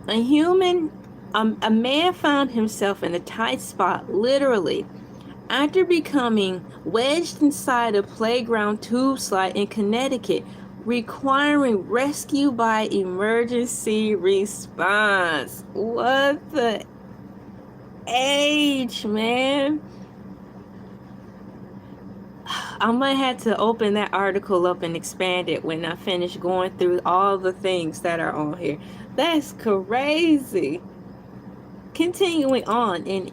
A man found himself in a tight spot, literally, after becoming wedged inside a playground tube slide in Connecticut, requiring rescue by emergency response. What the age, man? I might have to open that article up and expand it when I finish going through all the things that are on here. That's crazy. Continuing on, an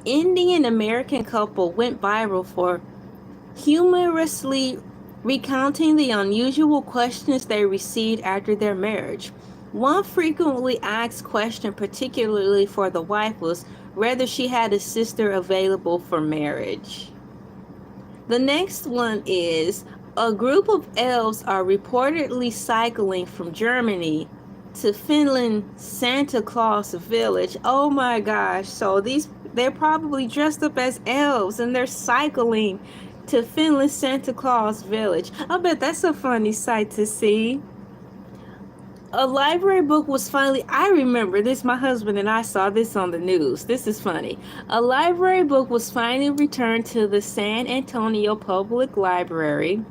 Indian American couple went viral for humorously recounting the unusual questions they received after their marriage. One frequently asked question, particularly for the wife, was whether she had a sister available for marriage. The next one is, a group of elves are reportedly cycling from Germany to Finland Santa Claus village. Oh my gosh. So they're probably dressed up as elves and they're cycling to Finland Santa Claus village. I bet that's a funny sight to see. A library book was finally, I remember this, my husband and I saw this on the news. This is funny. A library book was finally returned to the San Antonio Public Library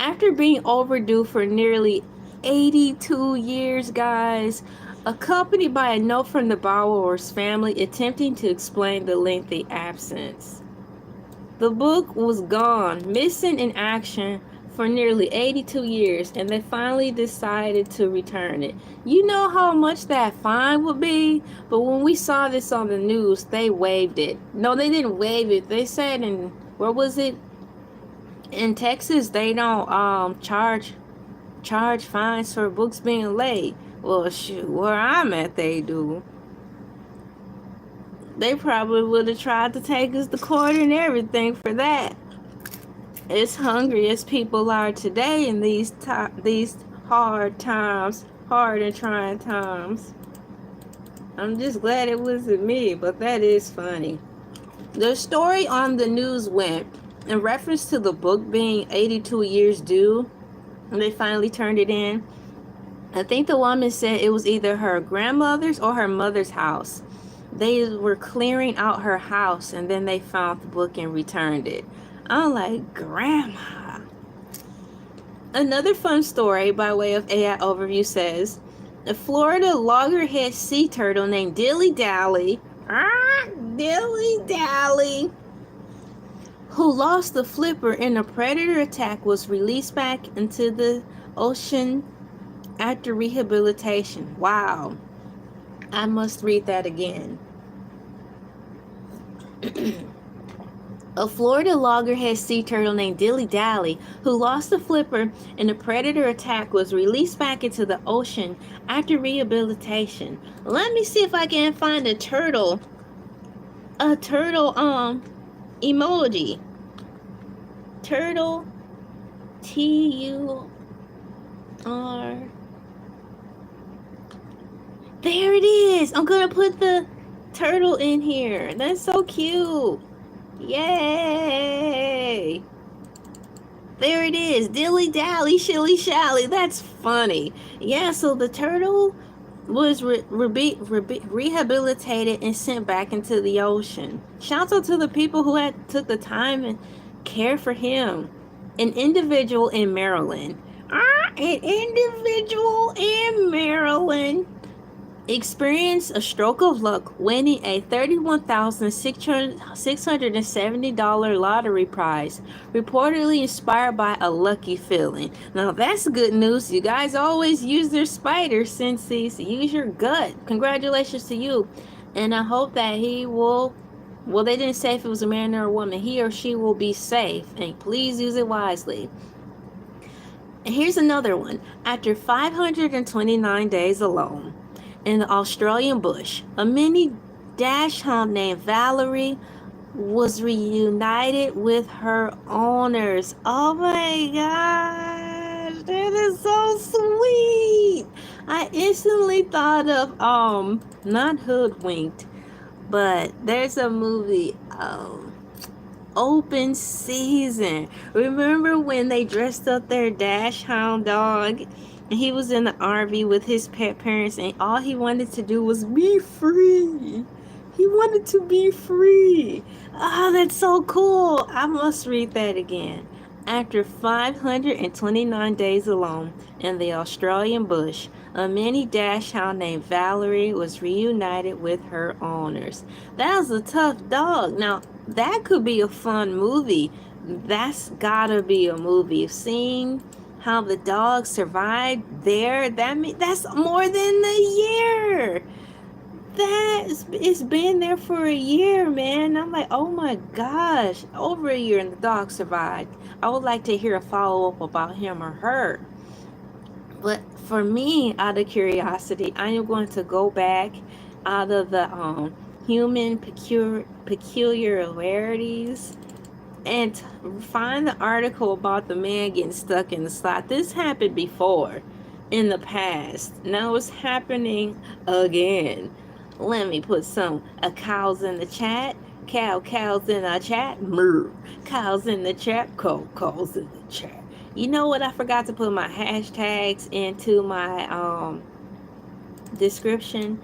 after being overdue for nearly 82 years, guys, accompanied by a note from the borrower's family attempting to explain the lengthy absence. The book was gone, missing in action for nearly 82 years, and they finally decided to return it. You know how much that fine would be? But when we saw this on the news, they waived it. No, they didn't waive it. They said where was it? In Texas, they don't charge fines for books being late. Well, shoot, where I'm at, they do. They probably would have tried to take us to court and everything for that. As hungry as people are today in these hard times, hard and trying times. I'm just glad it wasn't me, but that is funny. The story on the news went, in reference to the book being 82 years due, and they finally turned it in. I think the woman said it was either her grandmother's or her mother's house. They were clearing out her house and then they found the book and returned it. I'm like, Grandma. Another fun story by way of AI Overview says, a Florida loggerhead sea turtle named Dilly Dally, who lost the flipper in a predator attack, was released back into the ocean after rehabilitation. Wow. I must read that again. A Florida loggerhead sea turtle named Dilly Dally, who lost a flipper in a predator attack, was released back into the ocean after rehabilitation. Let me see if I can find a turtle emoji. Turtle, T-U-R. There it is. I'm gonna put the turtle in here. That's so cute. Yay. There it is. Dilly dally, shilly shally. That's funny. Yeah, so the turtle was rehabilitated and sent back into the ocean. Shout out to the people who had took the time and care for him. An individual in Maryland. An individual in Maryland experienced a stroke of luck winning a $31,670 lottery prize, reportedly inspired by a lucky feeling. Now that's good news. You guys always use their spider senses. Use your gut. Congratulations to you. And I hope that he will, well, they didn't say if it was a man or a woman, he or she will be safe. And please use it wisely. And here's another one. After 529 days alone in the Australian bush, a mini dachshund named Valerie was reunited with her owners. Oh my gosh, that is so sweet. I instantly thought of not Hoodwinked, but there's a movie, Open Season. Remember when they dressed up their dachshund dog and he was in the RV with his pet parents and all he wanted to do was be free? He wanted to be free. Oh, that's so cool. I must read that again. After 529 days alone in the Australian bush, a mini dachshund named Valerie was reunited with her owners. That was a tough dog. Now, that could be a fun movie. That's gotta be a movie. Seeing how the dog survived there, that's more than a year. It's been there for a year, man. I'm like, oh my gosh, over a year and the dog survived. I would like to hear a follow-up about him or her. But for me, out of curiosity, I am going to go back out of the human peculiarities and find the article about the man getting stuck in the slot. This happened before in the past. Now it's happening again. Let me put some cows in the chat. Cows in the chat. Moo. Cows in the chat. Cows in the chat. You know what? I forgot to put my hashtags into my description.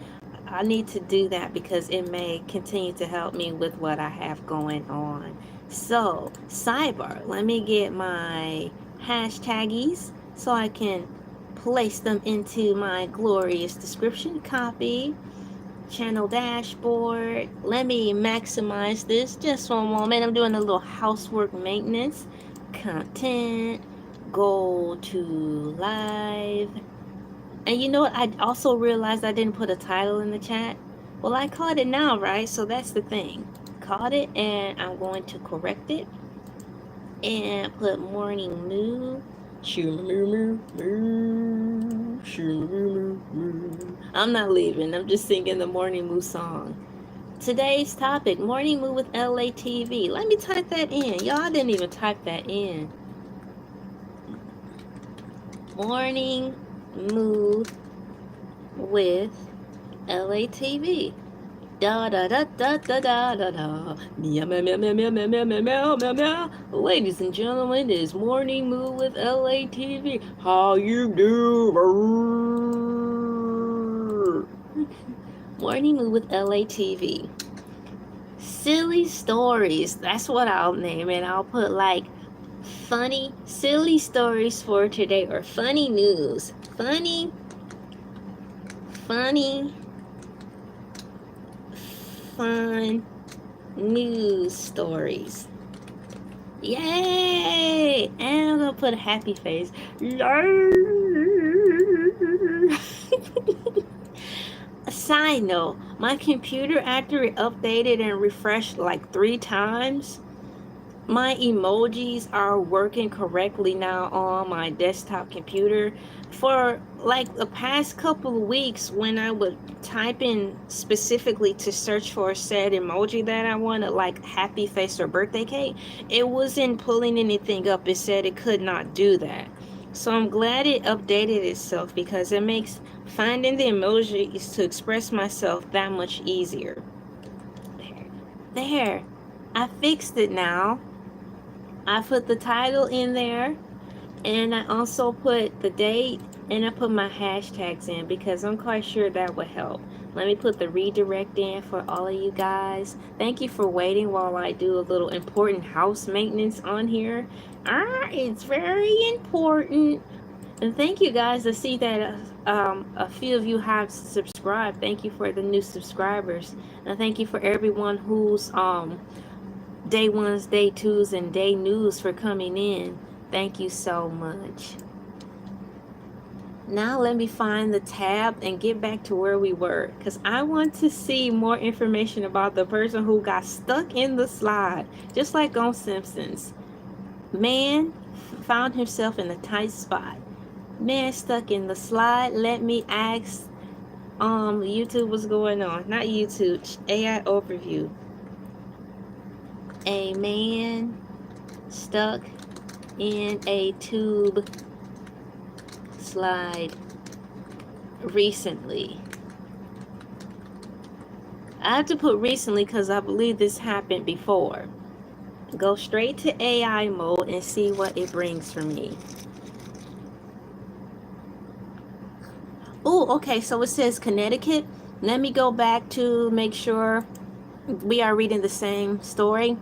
I need to do that because it may continue to help me with what I have going on. So, sidebar, let me get my hashtaggies so I can place them into my glorious description. Copy, channel dashboard. Let me maximize this just for a moment. I'm doing a little housework maintenance. Content, go to live. And you know what? I also realized I didn't put a title in the chat. Well, I caught it now, right? So that's the thing. Caught it, and I'm going to correct it and put Morning Moo. I'm not leaving. I'm just singing the Morning Moo song. Today's topic, Morning Moo with Elay TV. Let me type that in. Y'all didn't even type that in. Morning Moo with Elay TV. Da da da da da da da da. Meow meow meow meow meow meow meow meow meow meow. Ladies and gentlemen, it is Morning Moo with Elay TV. How you do? Morning Moo with Elay TV. Silly stories. That's what I'll name it. I'll put like funny, silly stories for today, or funny news. Funny fun news stories. Yay! And I'm gonna put a happy face. Yay! Side note, my computer, after it updated and refreshed like 3 times, my emojis are working correctly now on my desktop computer. For like the past couple of weeks, when I would type in specifically to search for a said emoji that I wanted, like happy face or birthday cake, it wasn't pulling anything up. It said it could not do that. So I'm glad it updated itself, because it makes finding the emojis to express myself that much easier. There, I fixed it now. I put the title in there, and I also put the date, and I put my hashtags in, because I'm quite sure that would help. Let me put the redirect in for all of you guys. Thank you for waiting while I do a little important house maintenance on here. It's very important. And thank you guys. I see that a few of you have subscribed. Thank you for the new subscribers, and thank you for everyone who's day ones, day twos, and day news for coming in. Thank you so much. Now let me find the tab and get back to where we were, because I want to see more information about the person who got stuck in the slide, just like on Simpsons. Man found himself in a tight spot. Man stuck in the slide. Let me ask YouTube what's going on. Not YouTube, AI overview. A man stuck in a tube slide recently. I have to put recently because I believe this happened before. Go straight to AI mode and see what it brings for me. Oh, okay, so it says Connecticut. Let me go back to make sure we are reading the same story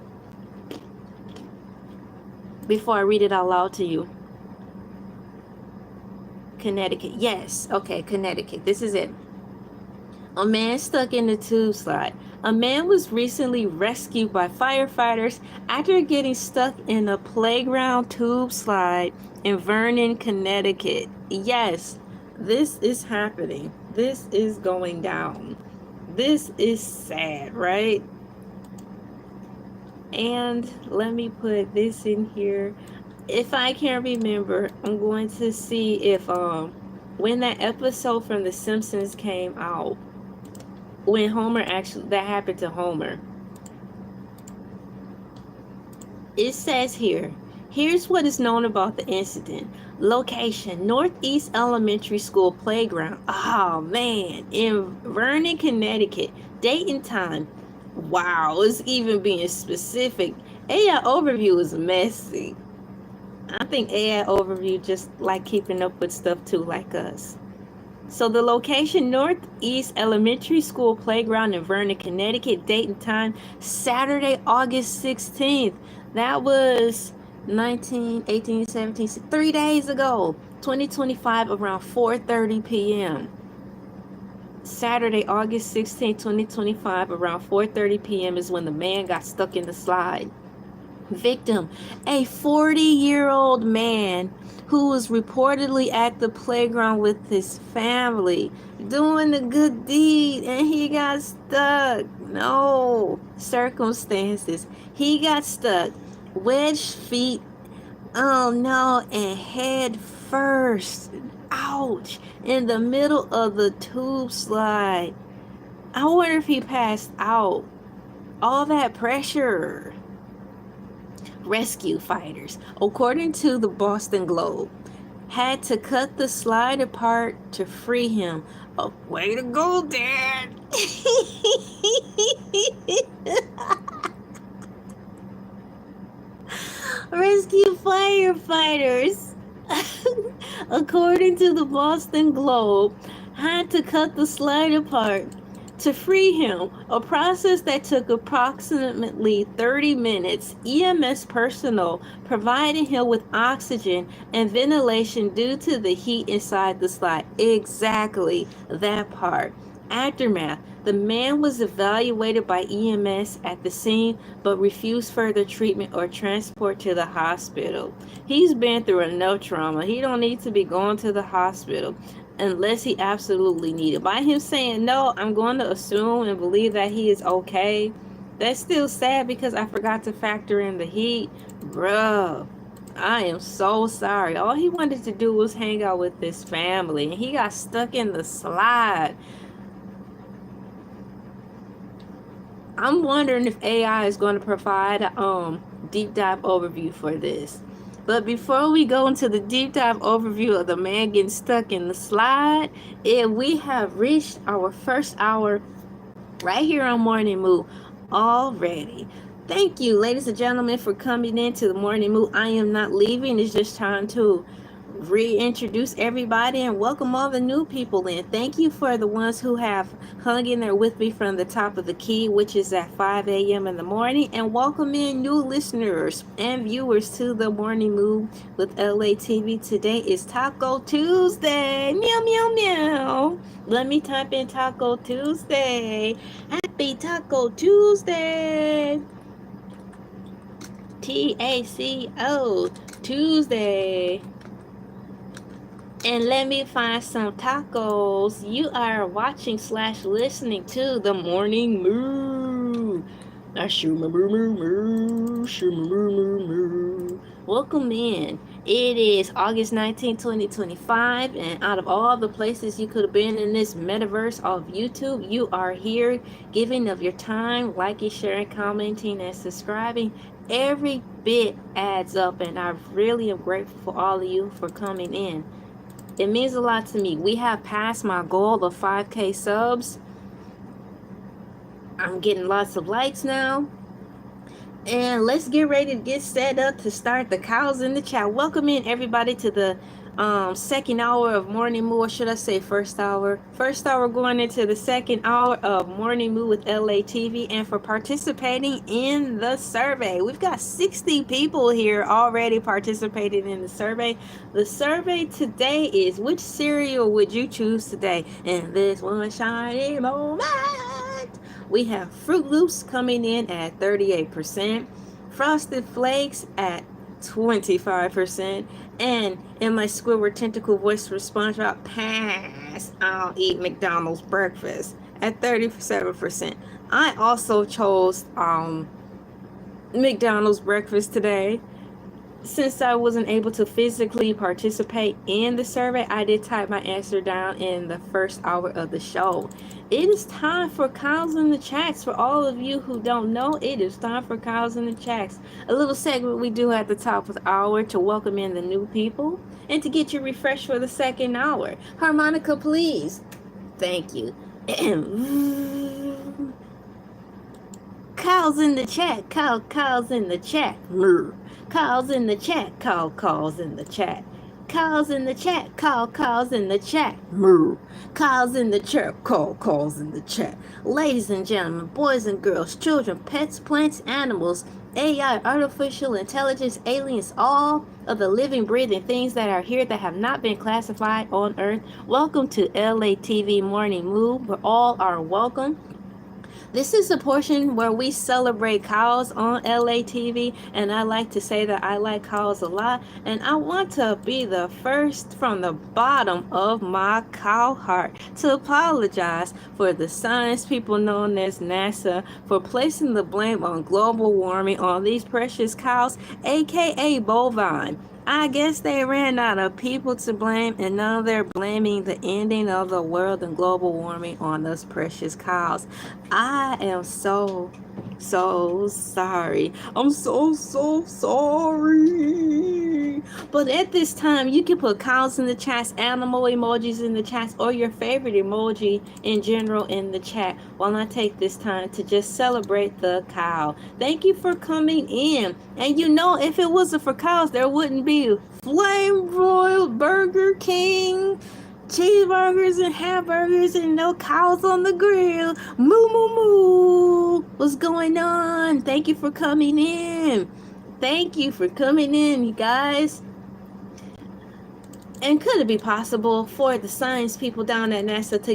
before I read it out loud to you. Connecticut. Yes. Okay, Connecticut. This is it. A man stuck in the tube slide. A man was recently rescued by firefighters after getting stuck in a playground tube slide in Vernon, Connecticut. Yes, this is happening. This is going down. This is sad, right? And let me put this in here. If I can remember, I'm going to see if when that episode from The Simpsons came out, when Homer actually, that happened to Homer. It says here, here's what is known about the incident. Location, Northeast Elementary School playground. Oh man, in Vernon, Connecticut. Date and time. Wow, it's even being specific. AI overview is messy. I think AI overview just like keeping up with stuff too, like us. So the location, Northeast Elementary School playground in Vernon, Connecticut. Date and time, Saturday, August 16th. That was 19, 18, 17, 3 days ago. 2025, around 4:30 p.m. Saturday, August 16th, 2025, around 4:30 p.m. is when the man got stuck in the slide. Victim, a 40-year-old man who was reportedly at the playground with his family doing a good deed, and he got stuck. No circumstances. He got stuck, wedged feet, oh no, and head first, ouch, in the middle of the tube slide. I wonder if he passed out. All that pressure. Rescue fighters, according to the Boston Globe, had to cut the slide apart to free him. Oh, way to go, Dad! Rescue firefighters, according to the Boston Globe, had to cut the slide apart to free him, a process that took approximately 30 minutes. EMS personnel provided him with oxygen and ventilation due to the heat inside the slide. Exactly that part. Aftermath. The man was evaluated by EMS at the scene but refused further treatment or transport to the hospital. He's been through enough trauma. He don't need to be going to the hospital. unless he absolutely needed. By him saying no, I'm going to assume and believe that he is okay. That's still sad because I forgot to factor in the heat. Bruh, I am so sorry. All he wanted to do was hang out with his family, and he got stuck in the slide. I'm wondering if AI is going to provide a deep dive overview for this. But before we go into the deep dive overview of the man getting stuck in the slide, we have reached our first hour right here on Morning Moo already. Thank you, ladies and gentlemen, for coming into the Morning Moo. I am not leaving. It's just time to reintroduce everybody and welcome all the new people in. Thank you for the ones who have hung in there with me from the top of the key, which is at 5 a.m. in the morning, and welcome in new listeners and viewers to the Morning Moo with Elay TV. Today is Taco Tuesday. Meow, meow, meow. Let me type in Taco Tuesday. Happy Taco Tuesday. TACO Tuesday. And let me find some tacos. You are watching / listening to the Morning Moo. Welcome in. It is August 19, 2025, and out of all the places you could have been in this metaverse of YouTube, you are here giving of your time, liking, sharing, commenting, and subscribing. Every bit adds up, and I really am grateful for all of you for coming in. It means a lot to me. We have passed my goal of 5K subs. I'm getting lots of likes now. And let's get ready to get set up to start the cows in the chat. Welcome in everybody to the second hour of Morning Moo, or should I say first hour? First hour going into the second hour of Morning Moo with Elay TV, and for participating in the survey. We've got 60 people here already participating in the survey. The survey today is, which cereal would you choose today in this one shiny moment? We have Fruit Loops coming in at 38%, Frosted Flakes at 25%, and in my Squidward tentacle voice for SpongeBob, pass, I'll eat McDonald's breakfast at 37%. I also chose McDonald's breakfast today. Since I wasn't able to physically participate in the survey, I did type my answer down in the first hour of the show. It is time for Cows in the Chats. For all of you who don't know, it is time for Cows in the Chats. A little segment we do at the top of the hour to welcome in the new people and to get you refreshed for the second hour. Harmonica, please. Thank you. Cows in the chat. Cows in the chat. Calls in the chat, calls in the chat. Calls in the chat, calls in the chat. Moo. Calls in the chat, calls in the chat. Ladies and gentlemen, boys and girls, children, pets, plants, animals, AI, artificial intelligence, aliens, all of the living, breathing things that are here that have not been classified on Earth. Welcome to Elay TV Morning Moo, where all are welcome. This is a portion where we celebrate cows on Elay TV, and I like to say that I like cows a lot, and I want to be the first from the bottom of my cow heart to apologize for the science people known as NASA for placing the blame on global warming on these precious cows, aka bovine. I guess they ran out of people to blame, and now they're blaming the ending of the world and global warming on us precious cows. I am so sorry. I'm so sorry. But at this time, you can put cows in the chats, animal emojis in the chats, or your favorite emoji in general in the chat while I take this time to just celebrate the cow. Thank you for coming in. And you know, if it wasn't for cows, there wouldn't be flame broiled Burger King cheeseburgers and hamburgers and no cows on the grill. Moo moo moo. What's going on? Thank you for coming in. Thank you for coming in, you guys. And could it be possible for the science people down at NASA to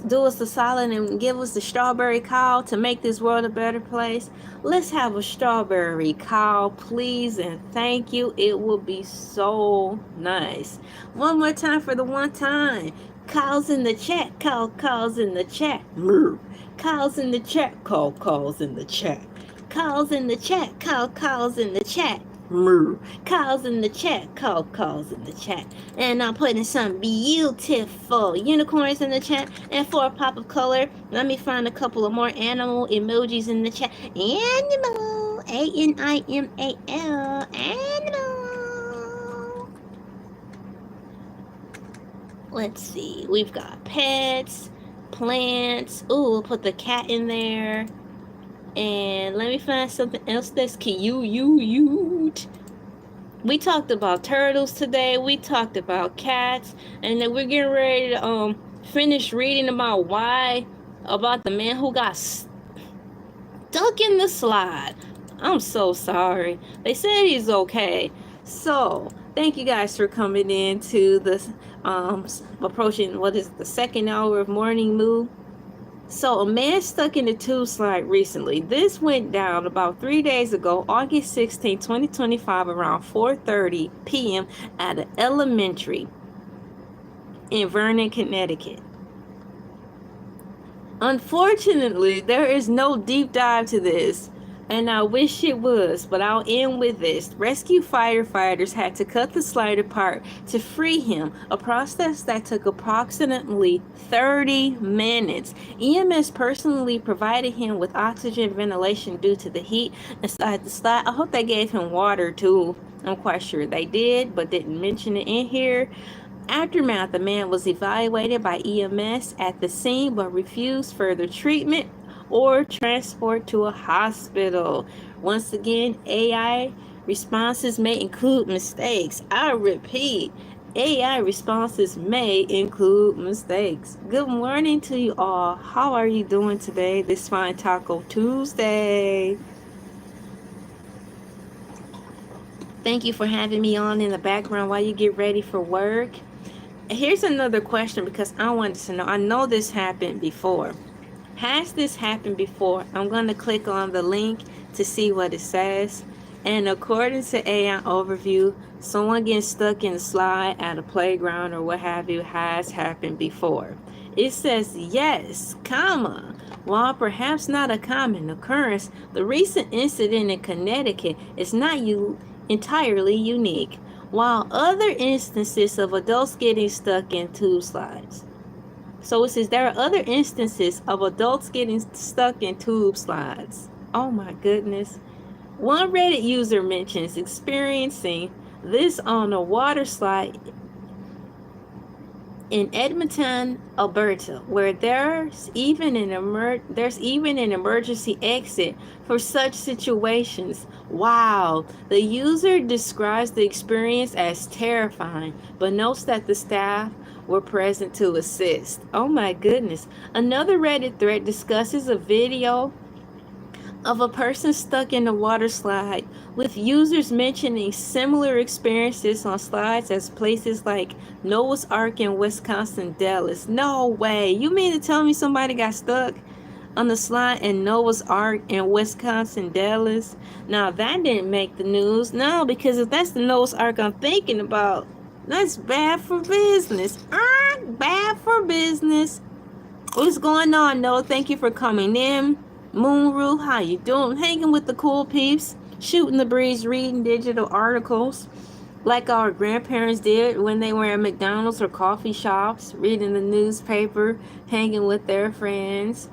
do us a solid and give us the strawberry cow to make this world a better place? Let's have a strawberry cow, please, and thank you. It will be so nice. One more time for the one time. Cows in the chat, cows in the chat. Moo. Cows in the chat, cows in the chat. Cows in the chat, cows in the chat. Moo. Cows in the chat, cows in the chat. And I'm putting some beautiful unicorns in the chat. And for a pop of color, let me find a couple of more animal emojis in the chat. Animal, A-N-I-M-A-L, animal. Let's see, we've got pets, plants. Ooh, we'll put the cat in there. And let me find something else that's cute. We talked about turtles today. We talked about cats. And then we're getting ready to finish reading about the man who got stuck in the slide. I'm so sorry. They said he's okay. So, thank you guys for coming in to this approaching the second hour of Morning Moo. So, a man stuck in a tube slide recently. This went down about 3 days ago, August 16, 2025, around 4:30 p.m. at an elementary in Vernon, Connecticut. Unfortunately, there is no deep dive to this, and I wish it was, but I'll end with this. Rescue firefighters had to cut the slide apart to free him, a process that took approximately 30 minutes. EMS personally provided him with oxygen ventilation due to the heat inside the slide. I hope they gave him water too. I'm quite sure they did, but didn't mention it in here. Aftermath, the man was evaluated by EMS at the scene but refused further treatment or transport to a hospital. Once again, AI responses may include mistakes. I repeat, AI responses may include mistakes. Good morning to you all. How are you doing today, this fine Taco Tuesday? Thank you for having me on in the background while you get ready for work. Here's another question, because I wanted to know. I know this happened before. Has this happened before? I'm going to click on the link to see what it says. And according to AI overview, someone getting stuck in a slide at a playground or what have you has happened before. It says yes, comma. While perhaps not a common occurrence, the recent incident in Connecticut is not entirely unique. While other instances of adults getting stuck in tube slides. So it says there are other instances of adults getting stuck in tube slides. Oh my goodness. One Reddit user mentions experiencing this on a water slide in Edmonton, Alberta, where there's even an emergency exit for such situations. Wow. The user describes the experience as terrifying, but notes that the staff were present to assist. Oh my goodness. Another Reddit thread discusses a video of a person stuck in a water slide, with users mentioning similar experiences on slides as places like Noah's Ark in Wisconsin, Dallas. No way. You mean to tell me somebody got stuck on the slide in Noah's Ark in Wisconsin, Dallas? Now, that didn't make the news. No, because if that's the Noah's Ark I'm thinking about, that's bad for business. Bad for business. What's going on, Noah? Thank you for coming in. Moonroo, how you doing? Hanging with the cool peeps, shooting the breeze, reading digital articles like our grandparents did when they were at McDonald's or coffee shops, reading the newspaper, hanging with their friends,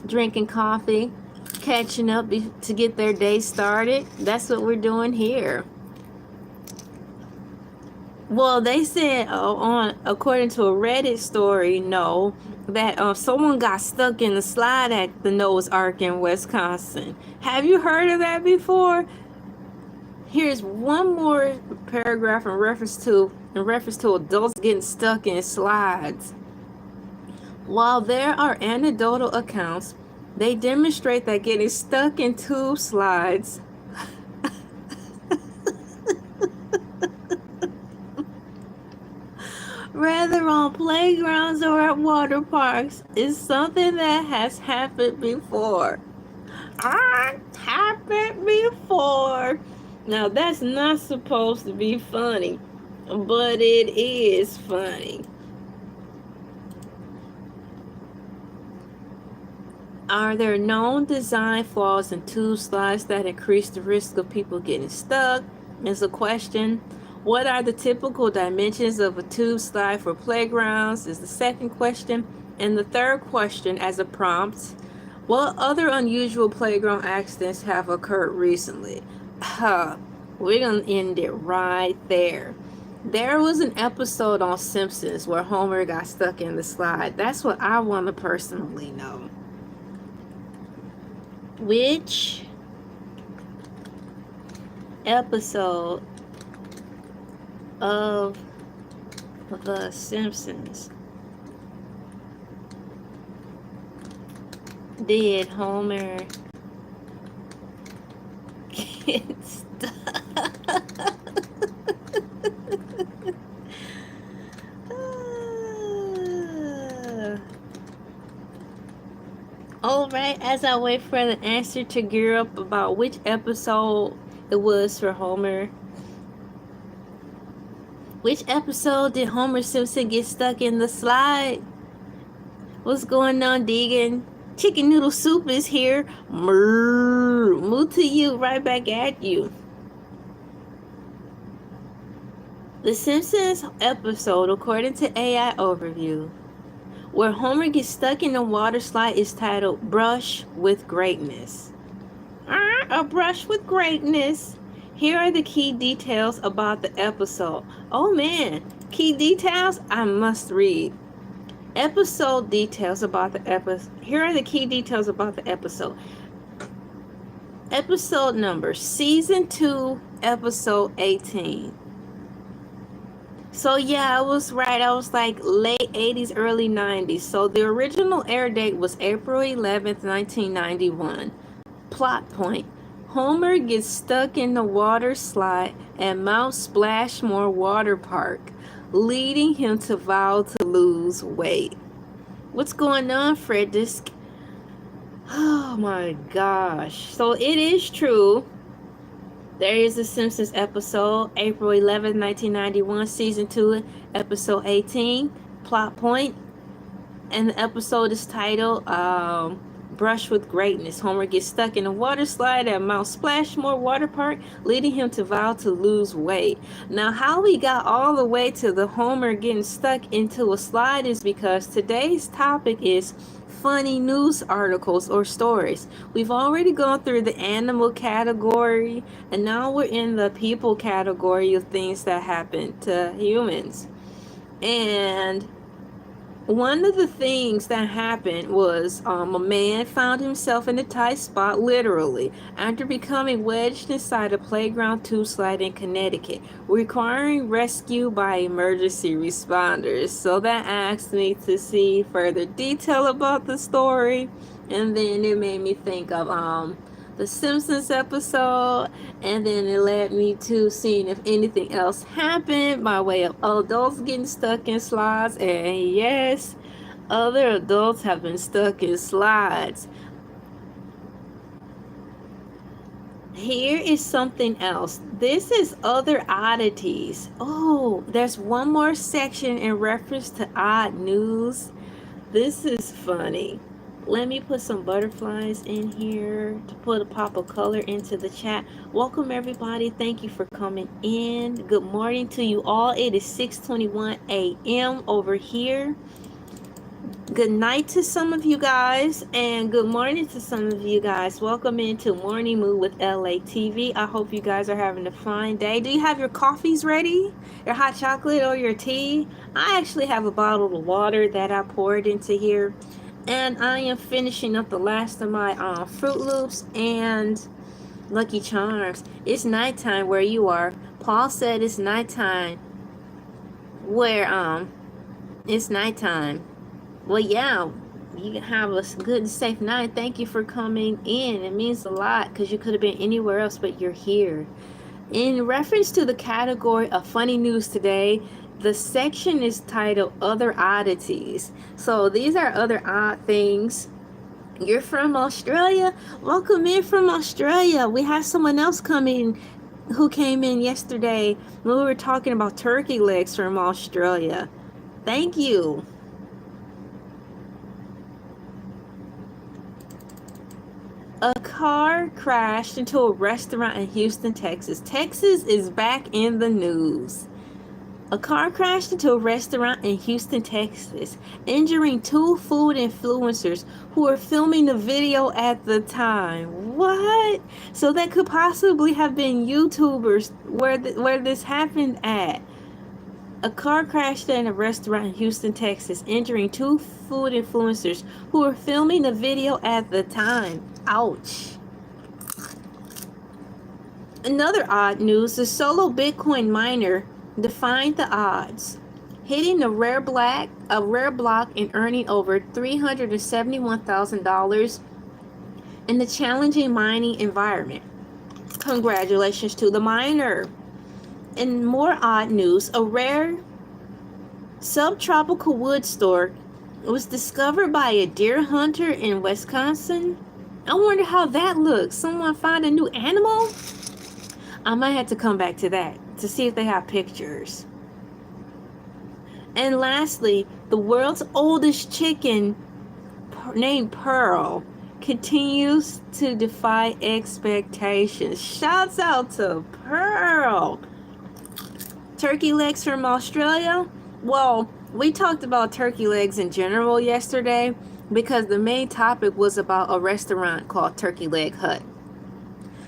drinking coffee, catching up to get their day started. That's what we're doing here. Well, they said according to a Reddit story, that someone got stuck in the slide at the Noah's Ark in Wisconsin. Have you heard of that before? Here's one more paragraph in reference to adults getting stuck in slides. While there are anecdotal accounts, they demonstrate that getting stuck in tube slides whether on playgrounds or at water parks, is something that has happened before. Happened before. Now that's not supposed to be funny, but it is funny. Are there known design flaws in tube slides that increase the risk of people getting stuck? Is a question. What are the typical dimensions of a tube slide for playgrounds? Is the second question. And the third question, as a prompt, what other unusual playground accidents have occurred recently? We're going to end it right there. There was an episode on Simpsons where Homer got stuck in the slide. That's what I want to personally know. Which episode of The Simpsons did Homer get stuck? Alright, as I wait for the answer to gear up about which episode it was for Homer. Which episode did Homer Simpson get stuck in the slide? What's going on, Deegan? Chicken noodle soup is here. Moo to you, right back at you. The Simpsons episode, according to AI Overview, where Homer gets stuck in a water slide, is titled Brush with Greatness. A brush with greatness. Here are the key details about the episode. Oh man, key details I must read. Episode details about the episode. Here are the key details about the episode. Episode number, Season 2, Episode 18. So yeah, I was right. I was like late 80s, early 90s. So the original air date was April 11th, 1991. Plot point. Homer gets stuck in the water slide at Mount Splashmore Water Park, leading him to vow to lose weight. What's going on, Fred Disc? Oh my gosh. So it is true. There is a Simpsons episode, April 11, 1991, Season 2, Episode 18, Plot Point. And the episode is titled Brush with Greatness. Homer gets stuck in a water slide at Mount Splashmore Water Park, leading him to vow to lose weight. Now, how we got all the way to the Homer getting stuck into a slide is because today's topic is funny news articles or stories. We've already gone through the animal category, and now we're in the people category of things that happen to humans. And one of the things that happened was a man found himself in a tight spot, literally, after becoming wedged inside a playground tube slide in Connecticut, requiring rescue by emergency responders. So that asked me to see further detail about the story, and then it made me think of the Simpsons episode, and then it led me to seeing if anything else happened by way of adults getting stuck in slides. And yes, other adults have been stuck in slides. Here is something else. This is other oddities. Oh, there's one more section in reference to odd news. This is funny. Let me put some butterflies in here to put a pop of color into the chat. Welcome everybody. Thank you for coming in. Good morning to you all. It is 6:21 a.m. over here. Good night to some of you guys, and good morning to some of you guys. Welcome into Morning Moo with Elay TV. I hope you guys are having a fine day. Do you have your coffees ready? Your hot chocolate or your tea? I actually have a bottle of water that I poured into here. And I am finishing up the last of my Fruit Loops and Lucky Charms. It's nighttime where you are. Paul said it's nighttime where it's nighttime. Well, yeah, you can have a good and safe night. Thank you for coming in. It means a lot because you could have been anywhere else, but you're here. In reference to the category of funny news today, The section is titled Other Oddities. So these are other odd things. You're from Australia? Welcome in from Australia. We have someone else coming who came in yesterday when we were talking about turkey legs from Australia. Thank you. A car crashed into a restaurant in Houston, Texas. Texas is back in the news. A car crashed into a restaurant in Houston, Texas, injuring two food influencers who were filming the video at the time. What? So that could possibly have been YouTubers where this happened at. A car crashed in a restaurant in Houston, Texas, injuring two food influencers who were filming the video at the time. Ouch. Another odd news, the solo Bitcoin miner defied the odds, hitting a rare block and earning over $371,000 in the challenging mining environment. Congratulations to the miner. In more odd news, a rare subtropical wood stork was discovered by a deer hunter in Wisconsin. I wonder how that looks. Someone found a new animal? I might have to come back to that to see if they have pictures. And lastly, the world's oldest chicken, named Pearl, continues to defy expectations. Shouts out to Pearl. Turkey legs from Australia? Well, we talked about turkey legs in general yesterday because the main topic was about a restaurant called Turkey Leg Hut.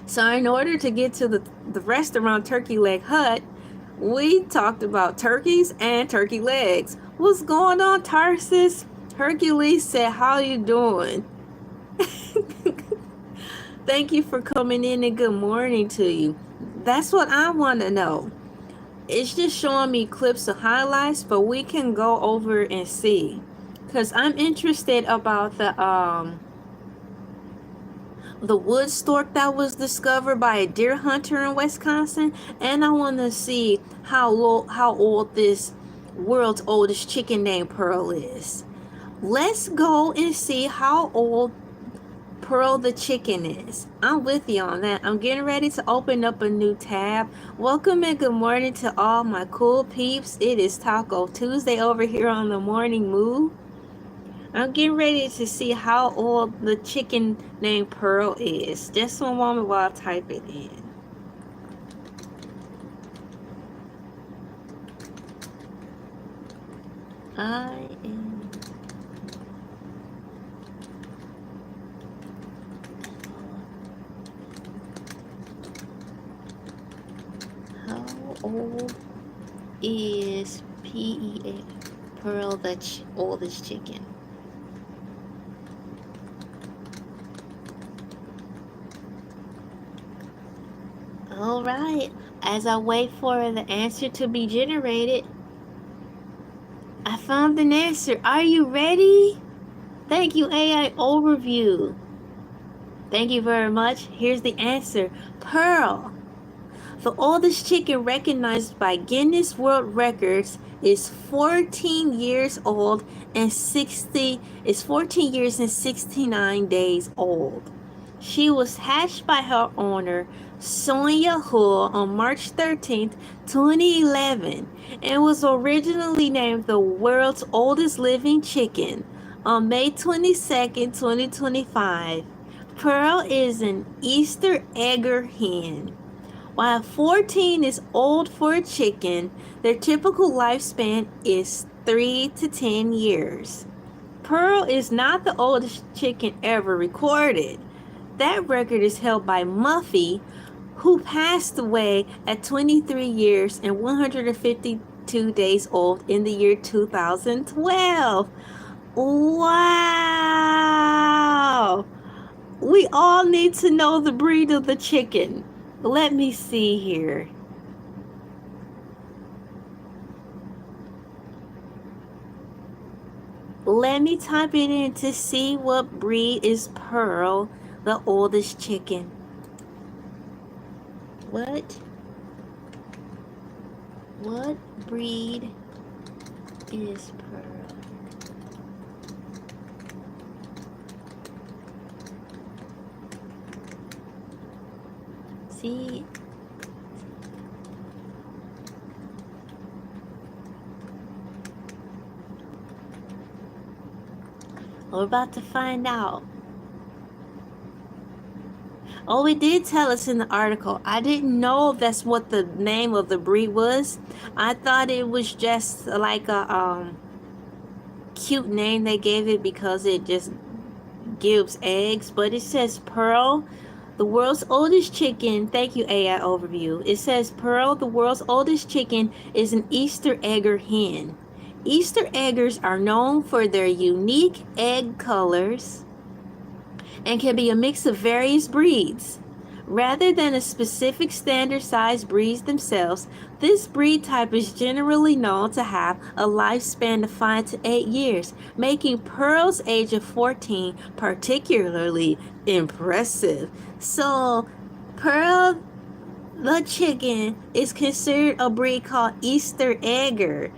So in order to get to the restaurant Turkey Leg Hut, we talked about turkeys and turkey legs. What's going on, Tarsus? Hercules said, how you doing? Thank you for coming in and good morning to you. That's what I want to know. It's just showing me clips of highlights, but we can go over and see. Because I'm interested about the wood stork that was discovered by a deer hunter in Wisconsin, and I want to see how old this world's oldest chicken named Pearl is. Let's go and see how old Pearl the chicken is. I'm with you on that. I'm getting ready to open up a new tab. Welcome and good morning to all my cool peeps. It is Taco Tuesday over here on the Morning Moo. I'm getting ready to see how old the chicken named Pearl is. Just one moment while I type it in. How old is PEA, Pearl the oldest chicken? All right, as I wait for the answer to be generated, I found an answer. Are you ready? Thank you, AI Overview. Thank you very much. Here's the answer. Pearl, the oldest chicken recognized by Guinness World Records, is 14 years old and 14 years and 69 days old. She was hatched by her owner, Sonia Hull, on March 13th, 2011, and was originally named the world's oldest living chicken on May 22nd, 2025. Pearl is an Easter egger hen. While 14 is old for a chicken, their typical lifespan is 3 to 10 years. Pearl is not the oldest chicken ever recorded. That record is held by Muffy, who passed away at 23 years and 152 days old in the year 2012. Wow! We all need to know the breed of the chicken. Let me see here. Let me type it in to see what breed is Pearl, the oldest chicken. What? What breed is Pearl? See? We're about to find out. Oh, it did tell us in the article. I didn't know that's what the name of the breed was. I thought it was just like a cute name they gave it because it just gives eggs, but it says Pearl, the world's oldest chicken. Thank you, AI Overview. It says Pearl, the world's oldest chicken, is an Easter egger hen. Easter eggers are known for their unique egg colors and can be a mix of various breeds. Rather than a specific standard size breeds themselves, this breed type is generally known to have a lifespan of 5 to 8 years, making Pearl's age of 14 particularly impressive. So, Pearl the chicken is considered a breed called Easter Egger.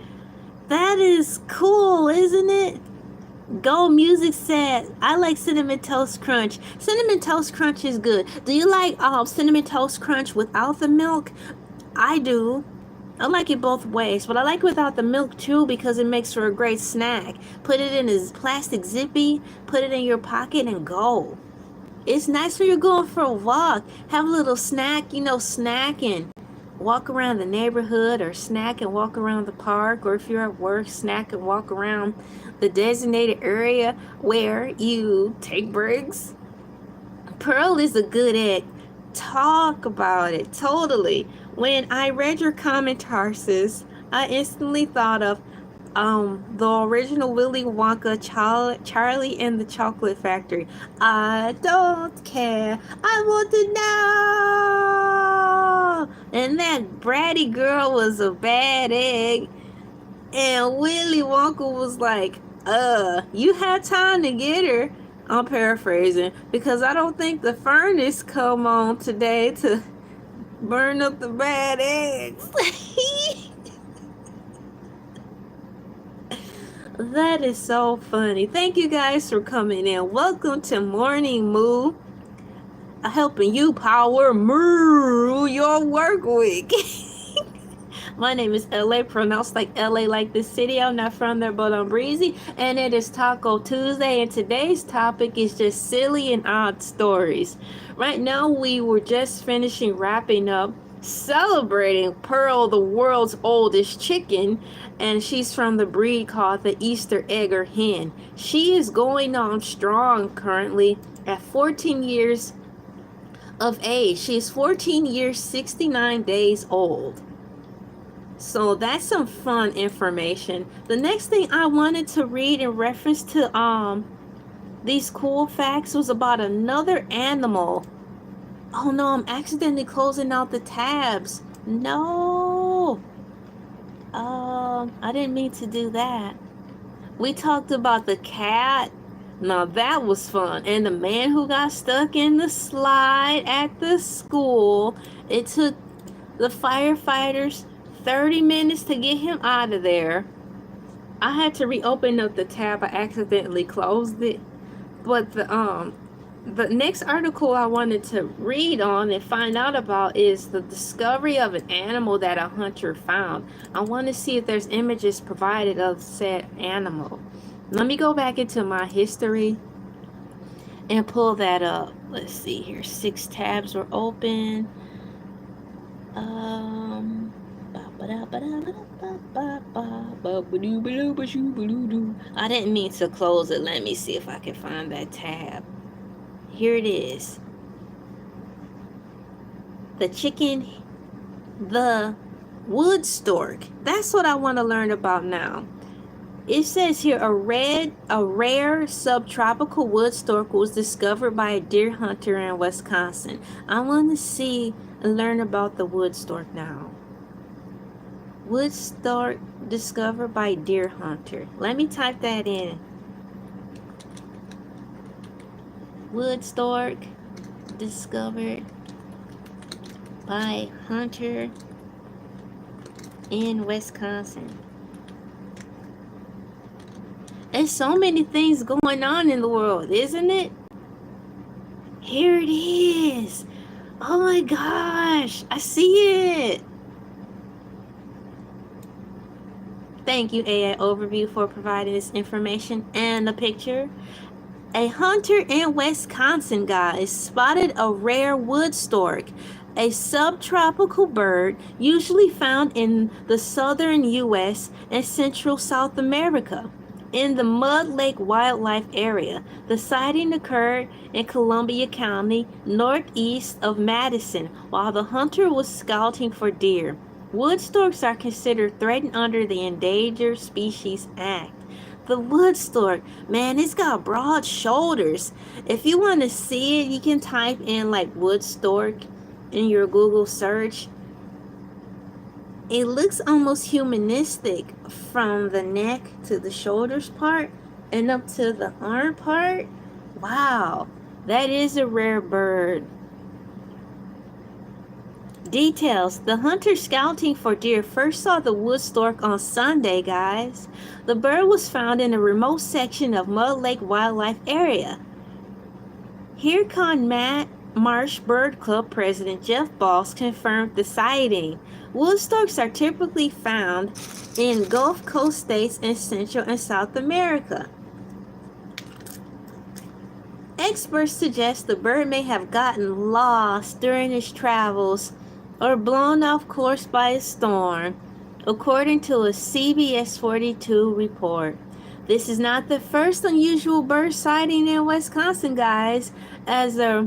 That is cool, isn't it? Go Music said, I like Cinnamon Toast Crunch. Cinnamon Toast Crunch is good. Do you like Cinnamon Toast Crunch without the milk? I do. I like it both ways, but I like it without the milk too because it makes for a great snack. Put it in a plastic zippy, put it in your pocket and go. It's nice when you're going for a walk. Have a little snack, snack and walk around the neighborhood, or snack and walk around the park, or if you're at work, snack and walk around the designated area where you take breaks. Pearl is a good egg. Talk about it. Totally. When I read your comment, Tarsus, I instantly thought of the original Willy Wonka, Charlie and the Chocolate Factory. I don't care, I want to know. And that bratty girl was a bad egg, and Willy Wonka was like, you had time to get her. I'm paraphrasing because I don't think the furnace come on today to burn up the bad eggs. That is so funny. Thank you guys for coming in. Welcome to Morning Moo, helping you power moo your work week. My name is LA, pronounced like LA like the city. I'm not from there, but I'm breezy. And it is Taco Tuesday, and today's topic is just silly and odd stories. Right now, we were just wrapping up celebrating Pearl, the world's oldest chicken, and she's from the breed called the Easter Egger hen. She is going on strong currently at 14 years of age. She is 14 years, 69 days old. So that's some fun information. The next thing I wanted to read in reference to these cool facts was about another animal. Oh no, I'm accidentally closing out the tabs. No. I didn't mean to do that. We talked about the cat. Now that was fun. And the man who got stuck in the slide at the school. It took the firefighters 30 minutes to get him out of there. I had to reopen up the tab. I accidentally closed it. But the next article I wanted to read on and find out about is the discovery of an animal that a hunter found. I want to see if there's images provided of said animal. Let me go back into my history and pull that up. Let's see here. 6 tabs were open. I didn't mean to close it. Let me see if I can find that tab. Here it is. The chicken, the wood stork. That's what I want to learn about now. It says here a rare subtropical wood stork was discovered by a deer hunter in Wisconsin. I want to see and learn about the wood stork now. Wood stork discovered by deer hunter. Let me type that in. Wood stork discovered by hunter in Wisconsin. There's so many things going on in the world, isn't it? Here it is. Oh my gosh, I see it. Thank you, AI Overview, for providing this information and the picture. A hunter in Wisconsin, guys, spotted a rare wood stork, a subtropical bird usually found in the southern U.S. and central South America, in the Mud Lake Wildlife Area. The sighting occurred in Columbia County, northeast of Madison, while the hunter was scouting for deer. Wood storks are considered threatened under the Endangered Species Act. The wood stork, man, it's got broad shoulders. If you want to see it, you can type in like wood stork in your Google search. It looks almost humanistic from the neck to the shoulders part and up to the arm part. Wow, that is a rare bird. Details. The hunter scouting for deer first saw the wood stork on Sunday, guys. The bird was found in a remote section of Mud Lake Wildlife Area. Here Marsh Bird Club President Jeff Boss confirmed the sighting. Wood storks are typically found in Gulf Coast states in Central and South America. Experts suggest the bird may have gotten lost during its travels or blown off course by a storm, according to a CBS 42 report. This is not the first unusual bird sighting in Wisconsin, guys, as a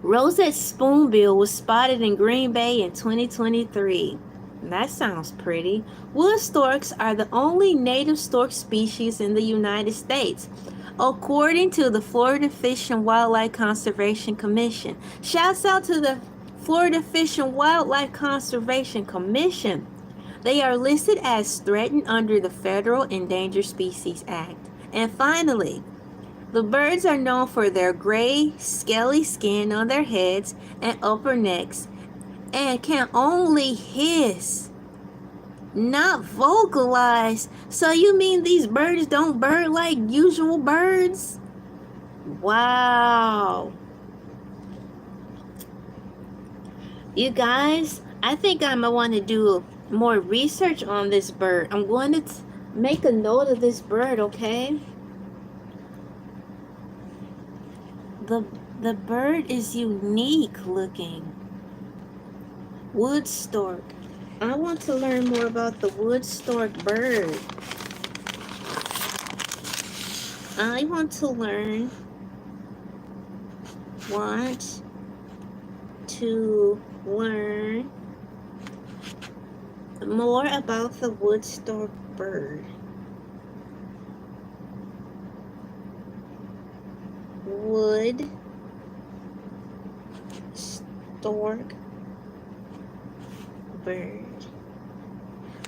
roseate spoonbill was spotted in Green Bay in 2023. That sounds pretty. Wood storks are the only native stork species in the United States, according to the Florida Fish and Wildlife Conservation Commission. Shouts out to the Florida Fish and Wildlife Conservation Commission. They are listed as threatened under the Federal Endangered Species Act. And finally, the birds are known for their gray, scaly skin on their heads and upper necks and can only hiss, not vocalize. So you mean these birds don't bird like usual birds? Wow. You guys, I think I'm going to want to do more research on this bird. I'm going to make a note of this bird, okay? The bird is unique looking. Wood stork. I want to learn more about the wood stork bird. I want to learn more about the wood stork bird. Wood stork bird.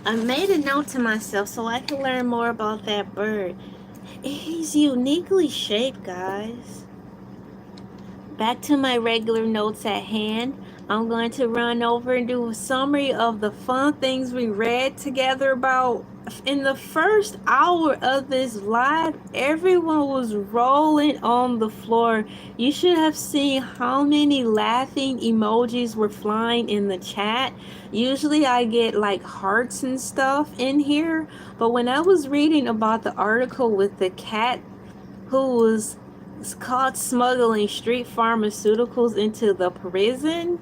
I made a note to myself so I can learn more about that bird. He's uniquely shaped, guys. Back to my regular notes at hand. I'm going to run over and do a summary of the fun things we read together about. In the first hour of this live, everyone was rolling on the floor. You should have seen how many laughing emojis were flying in the chat. Usually I get like hearts and stuff in here, but when I was reading about the article with the cat who was caught smuggling street pharmaceuticals into the prison,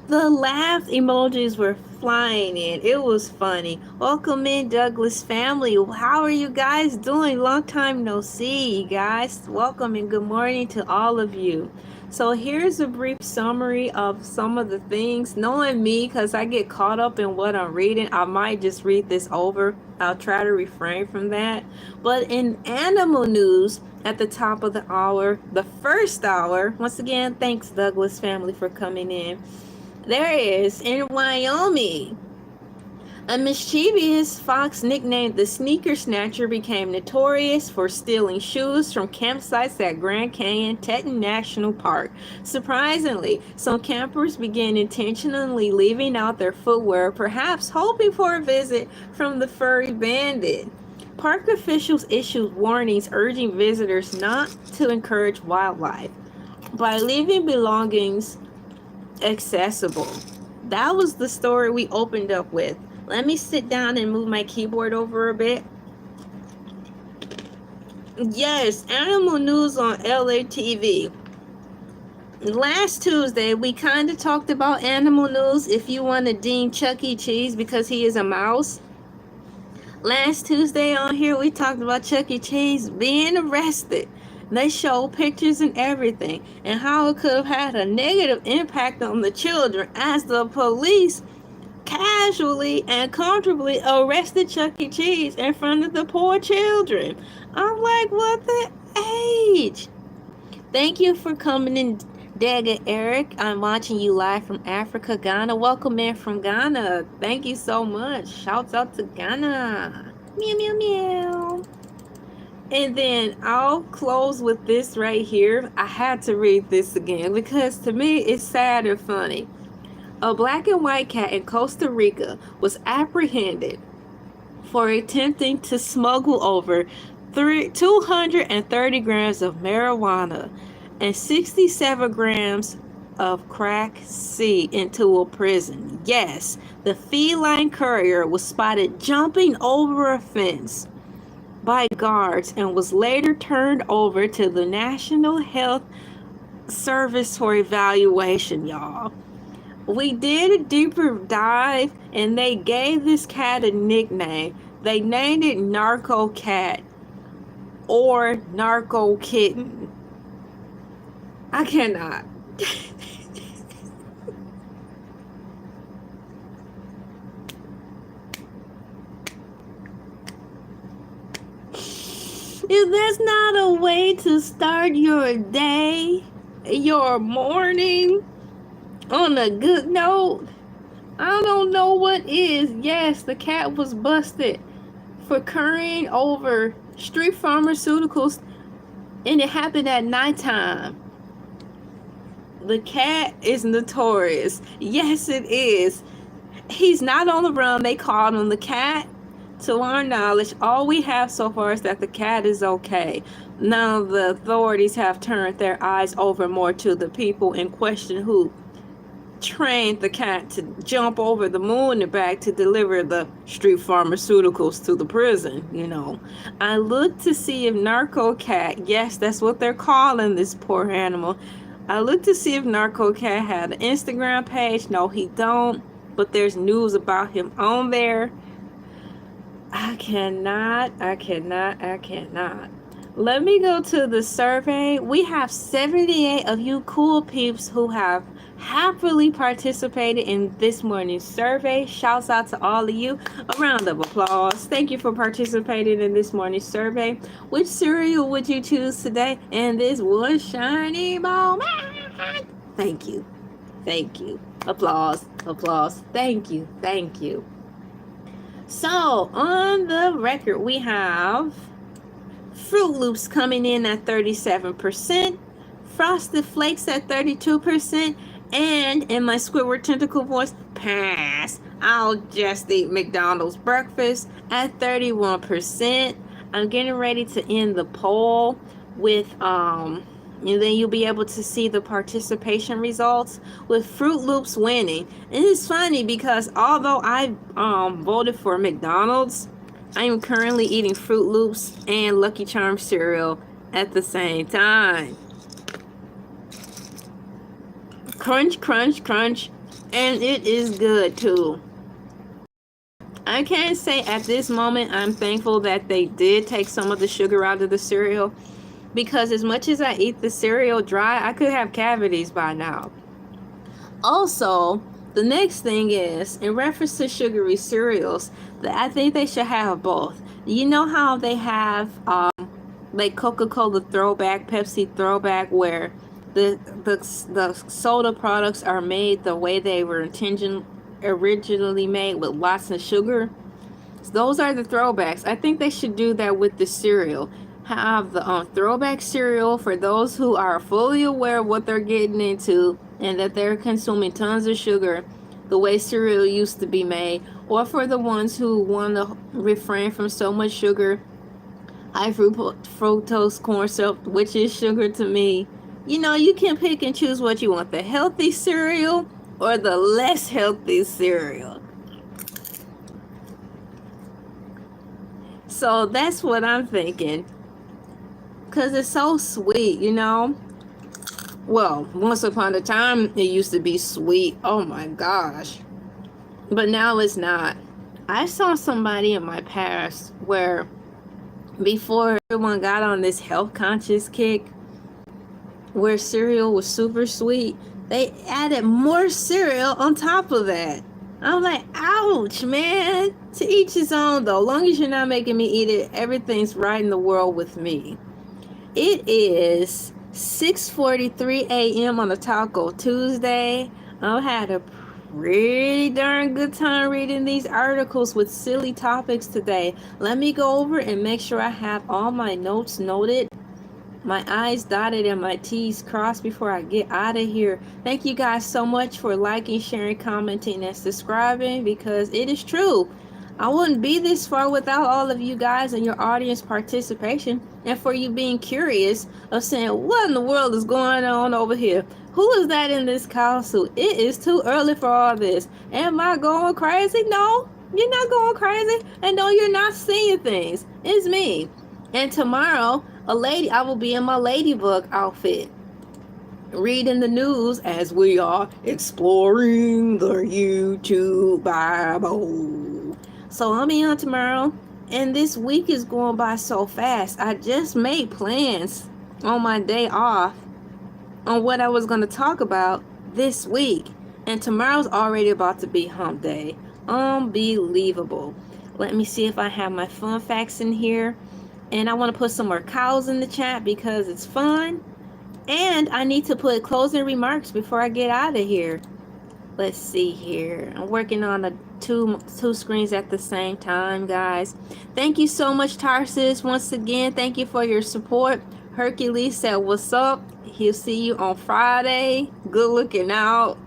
the laugh emojis were flying in. It was funny. Welcome in, Douglas family. How are you guys doing? Long time no see, you guys. Welcome and good morning to all of you. So here's a brief summary of some of the things. Knowing me, because I get caught up in what I'm reading, I might just read this over. I'll try to refrain from that. But in animal news, at the top of the hour, the first hour, once again, thanks Douglas family for coming in. There is, in Wyoming, A mischievous fox nicknamed the Sneaker Snatcher became notorious for stealing shoes from campsites at Grand Canyon Teton National Park. Surprisingly, some campers began intentionally leaving out their footwear, perhaps hoping for a visit from the furry bandit. Park officials issued warnings urging visitors not to encourage wildlife by leaving belongings accessible. That was the story we opened up with. Let me sit down and move my keyboard over a bit. Yes, animal news on LA TV. Last Tuesday, we kind of talked about animal news if you want to deem Chuck E. Cheese because he is a mouse. Last Tuesday on here, we talked about Chuck E. Cheese being arrested. They showed pictures and everything, and how it could have had a negative impact on the children as the police casually and comfortably arrested Chuck E. Cheese in front of the poor children. I'm like, what the age? Thank you for coming in, Dega Eric. I'm watching you live from Africa, Ghana. Welcome in from Ghana. Thank you so much. Shouts out to Ghana. Meow, meow, meow. And then I'll close with this right here. I had to read this again because to me it's sad and funny. A black and white cat in Costa Rica was apprehended for attempting to smuggle over 230 grams of marijuana and 67 grams of crack seed into a prison. Yes, the feline courier was spotted jumping over a fence by guards and was later turned over to the National Health Service for evaluation, y'all. We did a deeper dive and they gave this cat a nickname. They named it Narco Cat or Narco Kitten. I cannot. If that's not a way to start your day, your morning, on a good note, I don't know what is. Yes, the cat was busted for carrying over street pharmaceuticals, and it happened at nighttime. The cat is notorious. Yes, it is. He's not on the run. They called him the cat. To our knowledge, all we have so far is that the cat is okay. Now the authorities have turned their eyes over more to the people in question who trained the cat to jump over the moon and back to deliver the street pharmaceuticals to the prison. I looked to see if Narco Cat, yes, that's what they're calling this poor animal. I looked to see if Narco Cat had an Instagram page. No, he don't, but there's news about him on there. I cannot. Let me go to the survey. We have 78 of you cool peeps who have happily participated in this morning's survey. Shouts out to all of you. A round of applause. Thank you for participating in this morning's survey. Which cereal would you choose today in this one shiny moment? Thank you. Applause. Thank you. So, on the record, we have Fruit Loops coming in at 37%, Frosted Flakes at 32%, and in my Squidward tentacle voice, pass. I'll just eat McDonald's breakfast at 31%. I'm getting ready to end the poll with and then you'll be able to see the participation results with Fruit Loops winning. And it's funny because although I voted for McDonald's, I am currently eating Fruit Loops and Lucky Charms cereal at the same time. Crunch, crunch, crunch, and it is good too. I can't say at this moment I'm thankful that they did take some of the sugar out of the cereal, because as much as I eat the cereal dry, I could have cavities by now. Also, the next thing is, in reference to sugary cereals, that I think they should have both. You know how they have like Coca-Cola throwback, Pepsi throwback, where the soda products are made the way they were originally made with lots of sugar. Those are the throwbacks. I think they should do that with the cereal. Have the throwback cereal for those who are fully aware of what they're getting into and that they're consuming tons of sugar the way cereal used to be made, or for the ones who want to refrain from so much sugar, high fructose corn syrup, which is sugar to me. You know, you can pick and choose what you want, the healthy cereal or the less healthy cereal. So that's what I'm thinking, because it's so sweet, you know. Well, once upon a time it used to be sweet, oh my gosh, but now it's not. I saw somebody in my past where, before everyone got on this health conscious kick where cereal was super sweet, they added more cereal on top of that. I'm like, ouch, man. To each his own, though. Long as you're not making me eat it, everything's right in the world with me. It is 6:43 a.m. on a Taco Tuesday. I've had a pretty darn good time reading these articles with silly topics today. Let me go over and make sure I have all my notes noted, my I's dotted and my T's crossed before I get out of here. Thank you guys so much for liking, sharing, commenting, and subscribing, because it is true. I wouldn't be this far without all of you guys and your audience participation, and for you being curious of saying, what in the world is going on over here? Who is that in this cow suit? It is too early for all this. Am I going crazy? No, you're not going crazy. And no, you're not seeing things. It's me. And tomorrow, I will be in my ladybug outfit, reading the news as we are exploring the YouTube Bible. So I'll be on tomorrow, and this week is going by so fast. I just made plans on my day off on what I was going to talk about this week, and tomorrow's already about to be hump day. Unbelievable. Let me see if I have my fun facts in here. And I want to put some more cows in the chat because it's fun. And I need to put closing remarks before I get out of here. Let's see here. I'm working on two screens at the same time, guys. Thank you so much, Tarsis. Once again, thank you for your support. Hercules said, what's up? He'll see you on Friday. Good looking out.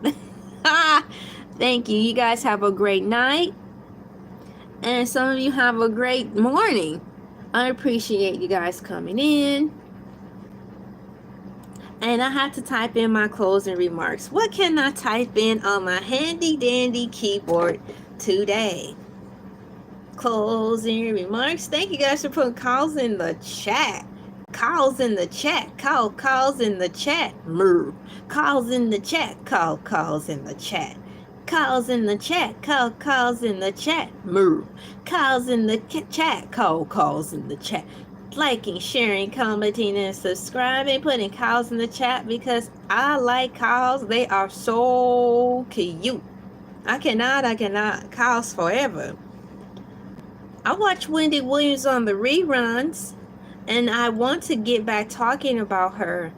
Thank you. You guys have a great night. And some of you have a great morning. I appreciate you guys coming in. And I have to type in my closing remarks. What can I type in on my handy dandy keyboard today? Closing remarks. Thank you guys for putting calls in the chat. Calls in the chat. Calls in the chat. Moo. Calls in the chat. Calls in the chat. Calls in the chat. Calls in the chat. Moo. Calls in the chat. Calls in the chat. Liking, sharing, commenting, and subscribing. Putting cows in the chat because I like cows. They are so cute. I cannot. Cows forever. I watch Wendy Williams on the reruns, and I want to get back talking about her.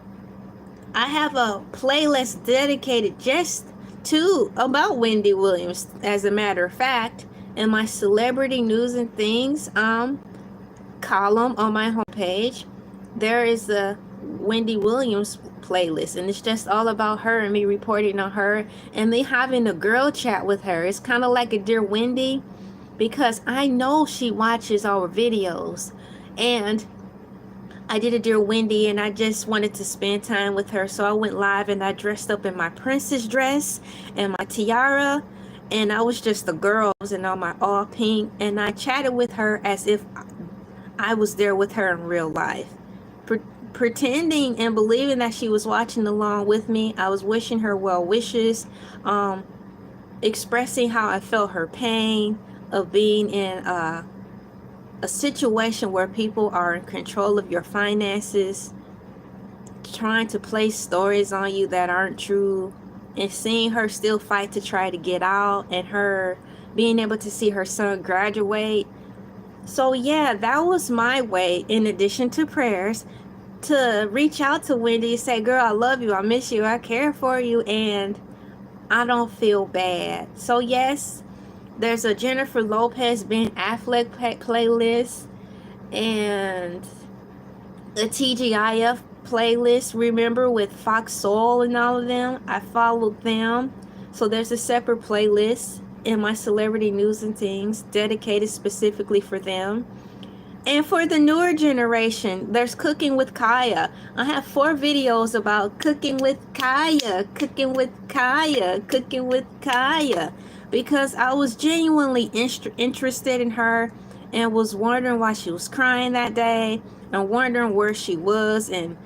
I have a playlist dedicated just about Wendy Williams, as a matter of fact, in my celebrity news and things column on my homepage. There is a Wendy Williams playlist, and it's just all about her and me reporting on her and me having a girl chat with her. It's kind of like a Dear Wendy, because I know she watches our videos, and I did a Dear Wendy and I just wanted to spend time with her, so I went live and I dressed up in my princess dress and my tiara, and I was just the girls and all pink, and I chatted with her as if I was there with her in real life, pretending and believing that she was watching along with me. I was wishing her well wishes, expressing how I felt her pain of being in a situation where people are in control of your finances, trying to place stories on you that aren't true, and seeing her still fight to try to get out, and her being able to see her son graduate. So yeah, that was my way, in addition to prayers, to reach out to Wendy and say, girl, I love you, I miss you, I care for you, and I don't feel bad. So yes, there's a Jennifer Lopez Ben Affleck playlist and a TGIF playlist, remember, with Fox Soul and all of them. I followed them. So there's a separate playlist in my celebrity news and things dedicated specifically for them. And for the newer generation, there's Cooking with Kaya. I have 4 videos about cooking with Kaya, cooking with Kaya, cooking with Kaya, because I was genuinely interested in her and was wondering why she was crying that day and wondering where she was. And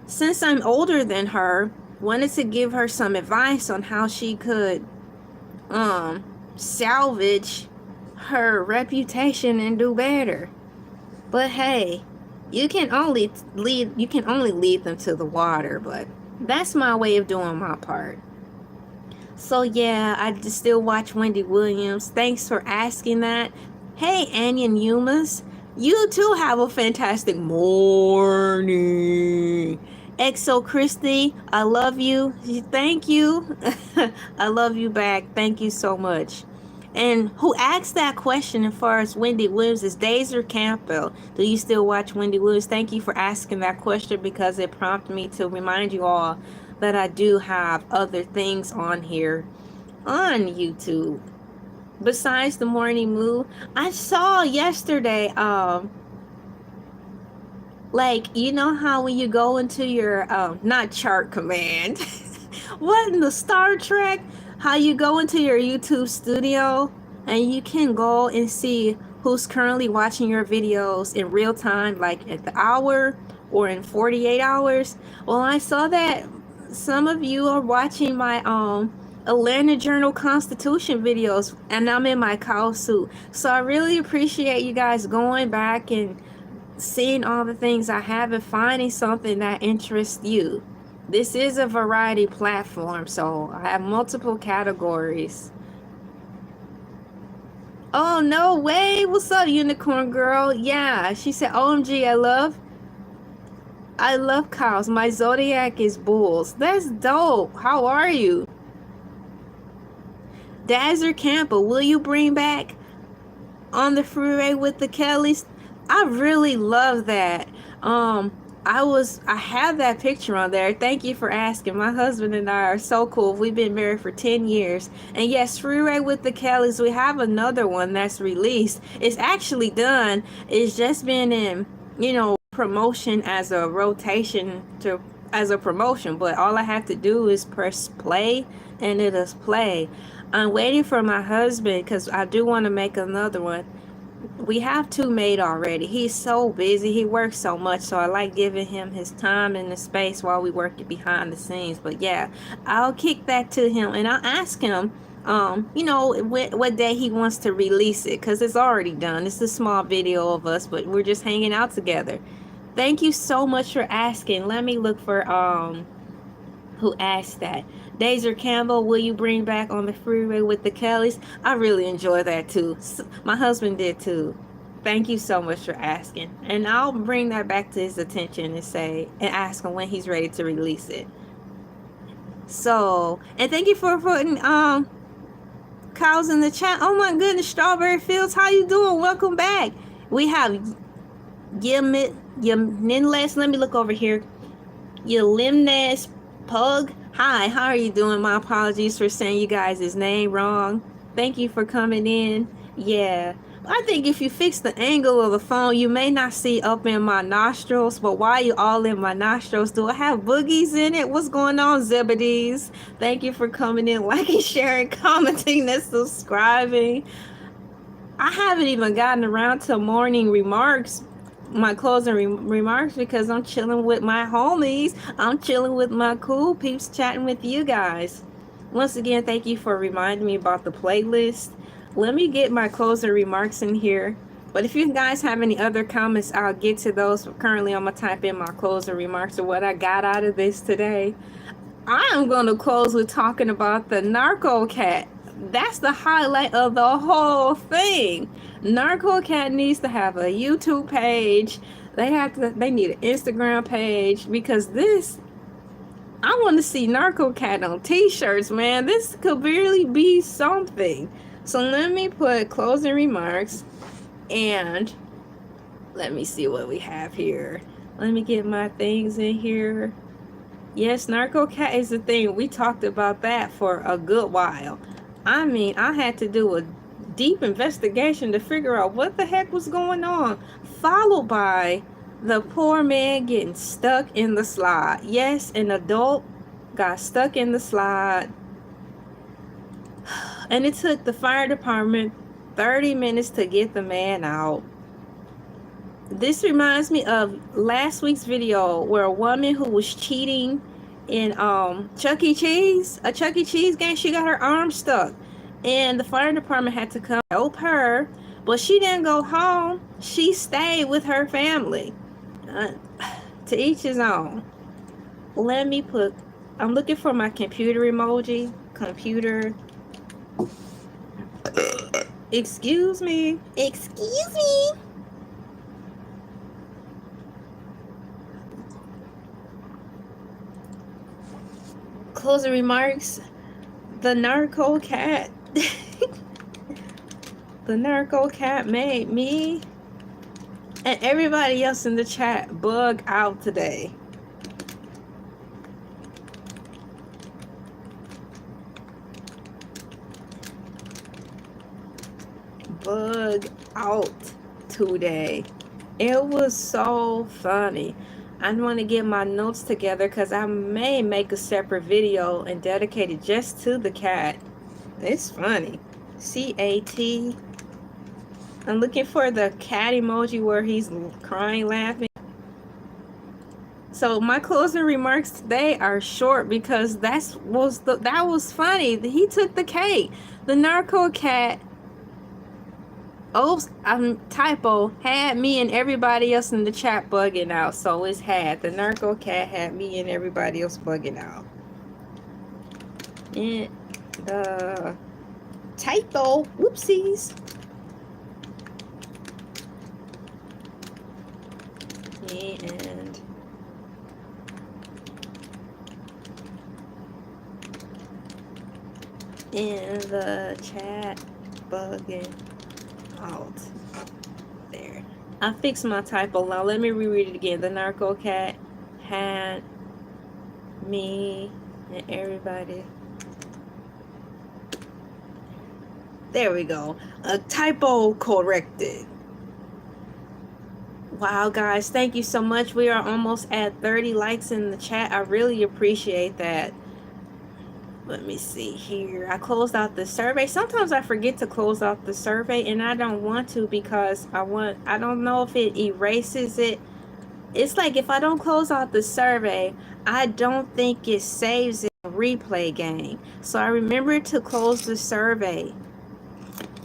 since I'm older than her, wanted to give her some advice on how she could salvage her reputation and do better. But hey, you can only lead them to the water, but that's my way of doing my part. So yeah, I just still watch Wendy Williams. Thanks for asking that. Hey, Anion Yumas, you too have a fantastic morning. Exo Christy, I love you. Thank you. I love you back. Thank you so much. And who asked that question as far as Wendy Williams is Dazer Campbell. Do you still watch Wendy Williams? Thank you for asking that question, because it prompted me to remind you all that I do have other things on here on YouTube besides the Morning Moo. I saw yesterday, like, you know how when you go into your not chart command what in the Star Trek, how you go into your YouTube studio and you can go and see who's currently watching your videos in real time, like at the hour or in 48 hours. Well, I saw that some of you are watching my Atlanta Journal Constitution videos, and I'm in my cow suit. So I really appreciate you guys going back and seeing all the things I have and finding something that interests you. This is a variety platform, so I have multiple categories. Oh, no way. What's up, Unicorn Girl? Yeah, she said, OMG, I love cows. My zodiac is bulls. That's dope. How are you? Dazer Campbell, will you bring back On the Freeway with the Kellys? I really love that. I have that picture on there. Thank you for asking. My husband and I are so cool. We've been married for 10 years. And yes, Freeway with the Kellys, we have another one that's released. It's actually done. It's just been in, promotion as a rotation as a promotion. But all I have to do is press play and it is play. I'm waiting for my husband because I do want to make another one. We have 2 made already. He's so busy. He works so much. So I like giving him his time and the space while we work it behind the scenes. But yeah, I'll kick that to him and I'll ask him, what day he wants to release it. Because it's already done. It's a small video of us, but we're just hanging out together. Thank you so much for asking. Let me look for, who asked that. Dazer Campbell, will you bring back On the Freeway with the Kellys? I really enjoy that too. My husband did too. Thank you so much for asking. And I'll bring that back to his attention and ask him when he's ready to release it. So, and thank you for putting cows in the chat. Oh my goodness, Strawberry Fields, how you doing? Welcome back. We have Yamninless. Let me look over here. Yalimnes Pug. Hi, how are you doing? My apologies for saying you guys' name wrong. Thank you for coming in. Yeah, I think if you fix the angle of the phone, you may not see up in my nostrils, but why you all in my nostrils? Do I have boogies in it? What's going on, Zebedees? Thank you for coming in, liking, sharing, commenting, and subscribing. I haven't even gotten around to morning remarks, my closing remarks, because I'm chilling with my homies. I'm chilling with my cool peeps, chatting with you guys. Once again, thank you for reminding me about the playlist. Let me get my closing remarks in here. But if you guys have any other comments, I'll get to those. Currently, I'm going to type in my closing remarks or what I got out of this today. I am going to close with talking about the Narco Cat. That's the highlight of the whole thing. Narco Cat needs to have a YouTube page. They need an Instagram page, because this I want to see Narco Cat on t-shirts, man. This could barely be something. So let me put closing remarks, and let me see what we have here. Let me get my things in here. Yes, Narco Cat is the thing. We talked about that for a good while. I mean, I had to do a deep investigation to figure out what the heck was going on, followed by the poor man getting stuck in the slide. Yes, an adult got stuck in the slide, and it took the fire department 30 minutes to get the man out. This reminds me of last week's video where a woman who was cheating in Chuck E. Cheese, a Chuck E. Cheese game, she got her arm stuck, and the fire department had to come help her, but she didn't go home. She stayed with her family. To each his own. Let me put, I'm looking for my computer emoji. Computer. Excuse me. Excuse me. Closing remarks. The Narco Cat. The Narco Cat made me and everybody else in the chat bug out today. Bug out today. It was so funny. I want to get my notes together because I may make a separate video and dedicate it just to the cat. It's funny. C-A-T. I'm looking for the cat emoji where he's crying, laughing. So my closing remarks today are short because that was funny. He took the cake. The Narco Cat, oops, typo, had me and everybody else in the chat bugging out. So it's had. The Narco Cat had me and everybody else bugging out. And the typo, whoopsies. And in the chat bugging out. There, I fixed my typo. Now let me reread it again. The Narco Cat had me and everybody. There we go. A typo corrected. Wow, guys, thank you so much. We are almost at 30 likes in the chat. I really appreciate that. Let me see here. I closed out the survey. Sometimes I forget to close out the survey, and I don't want to because I don't know if it erases it. It's like if I don't close out the survey, I don't think it saves it in a replay game. So I remember to close the survey.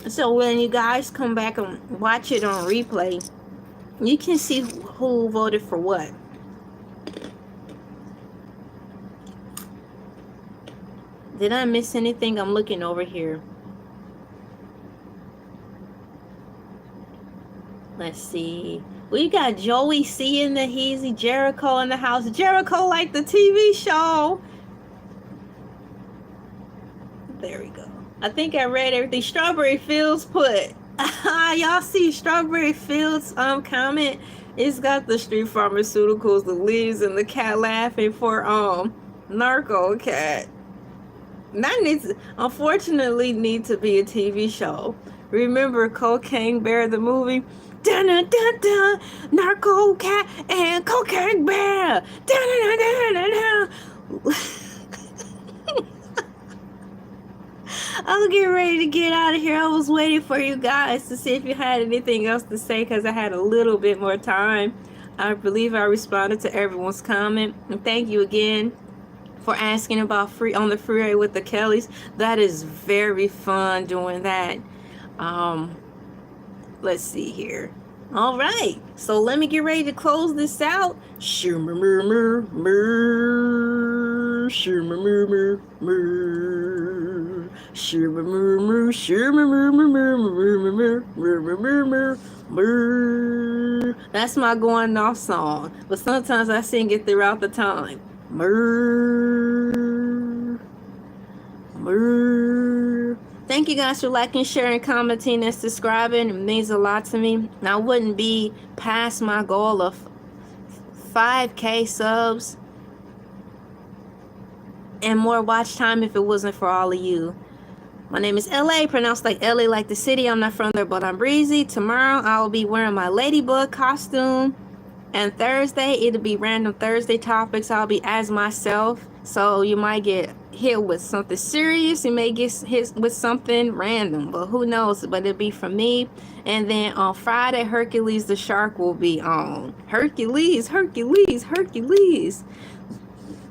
So when you guys come back and watch it on replay, you can see who voted for what. Did I miss anything? I'm looking over here. Let's see. We got Joey C in the Heezy, Jericho in the house. Jericho like the TV show. There we go. I think I read everything. Strawberry Fields put. Y'all see Strawberry Fields comment? It's got the street pharmaceuticals, the leaves, and the cat laughing for Narco Cat. That needs, unfortunately, need to be a TV show. Remember Cocaine Bear the movie? Dun dun dun dun, Narco Cat and Cocaine Bear. Dun dun dun dun dun. I'll get ready to get out of here. I was waiting for you guys to see if you had anything else to say because I had a little bit more time. I believe I responded to everyone's comment. And thank you again for asking about free on the freeway with the Kellys. That is very fun doing that. Let's see here. All right, so let me get ready to close this out. That's my going off song, but sometimes I sing it throughout the time. Thank you guys for liking, sharing, commenting, and subscribing. It means a lot to me. I wouldn't be past my goal of 5K subs and more watch time if it wasn't for all of you. My name is LA, pronounced like LA like the city. I'm not from there, but I'm breezy. Tomorrow I will be wearing my ladybug costume. And Thursday, it'll be random Thursday topics. I'll be as myself. So you might get hit with something serious. You may get hit with something random. But who knows? But it'll be from me. And then on Friday, Hercules the Shark will be on. Hercules.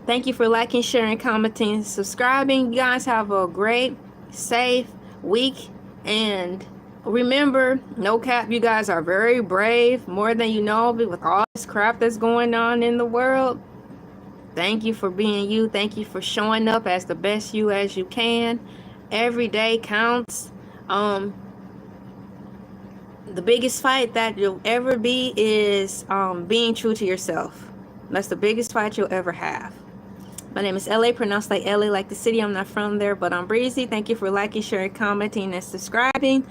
Thank you for liking, sharing, commenting, subscribing. You guys have a great, safe week. And remember, no cap, you guys are very brave, more than you know, but with all this crap that's going on in the world. Thank you for being you. Thank you for showing up as the best you as you can. Every day counts. The biggest fight that you'll ever be is being true to yourself. That's the biggest fight you'll ever have. My name is LA, pronounced like LA like the city. I'm not from there, but I'm breezy. Thank you for liking, sharing, commenting, and subscribing.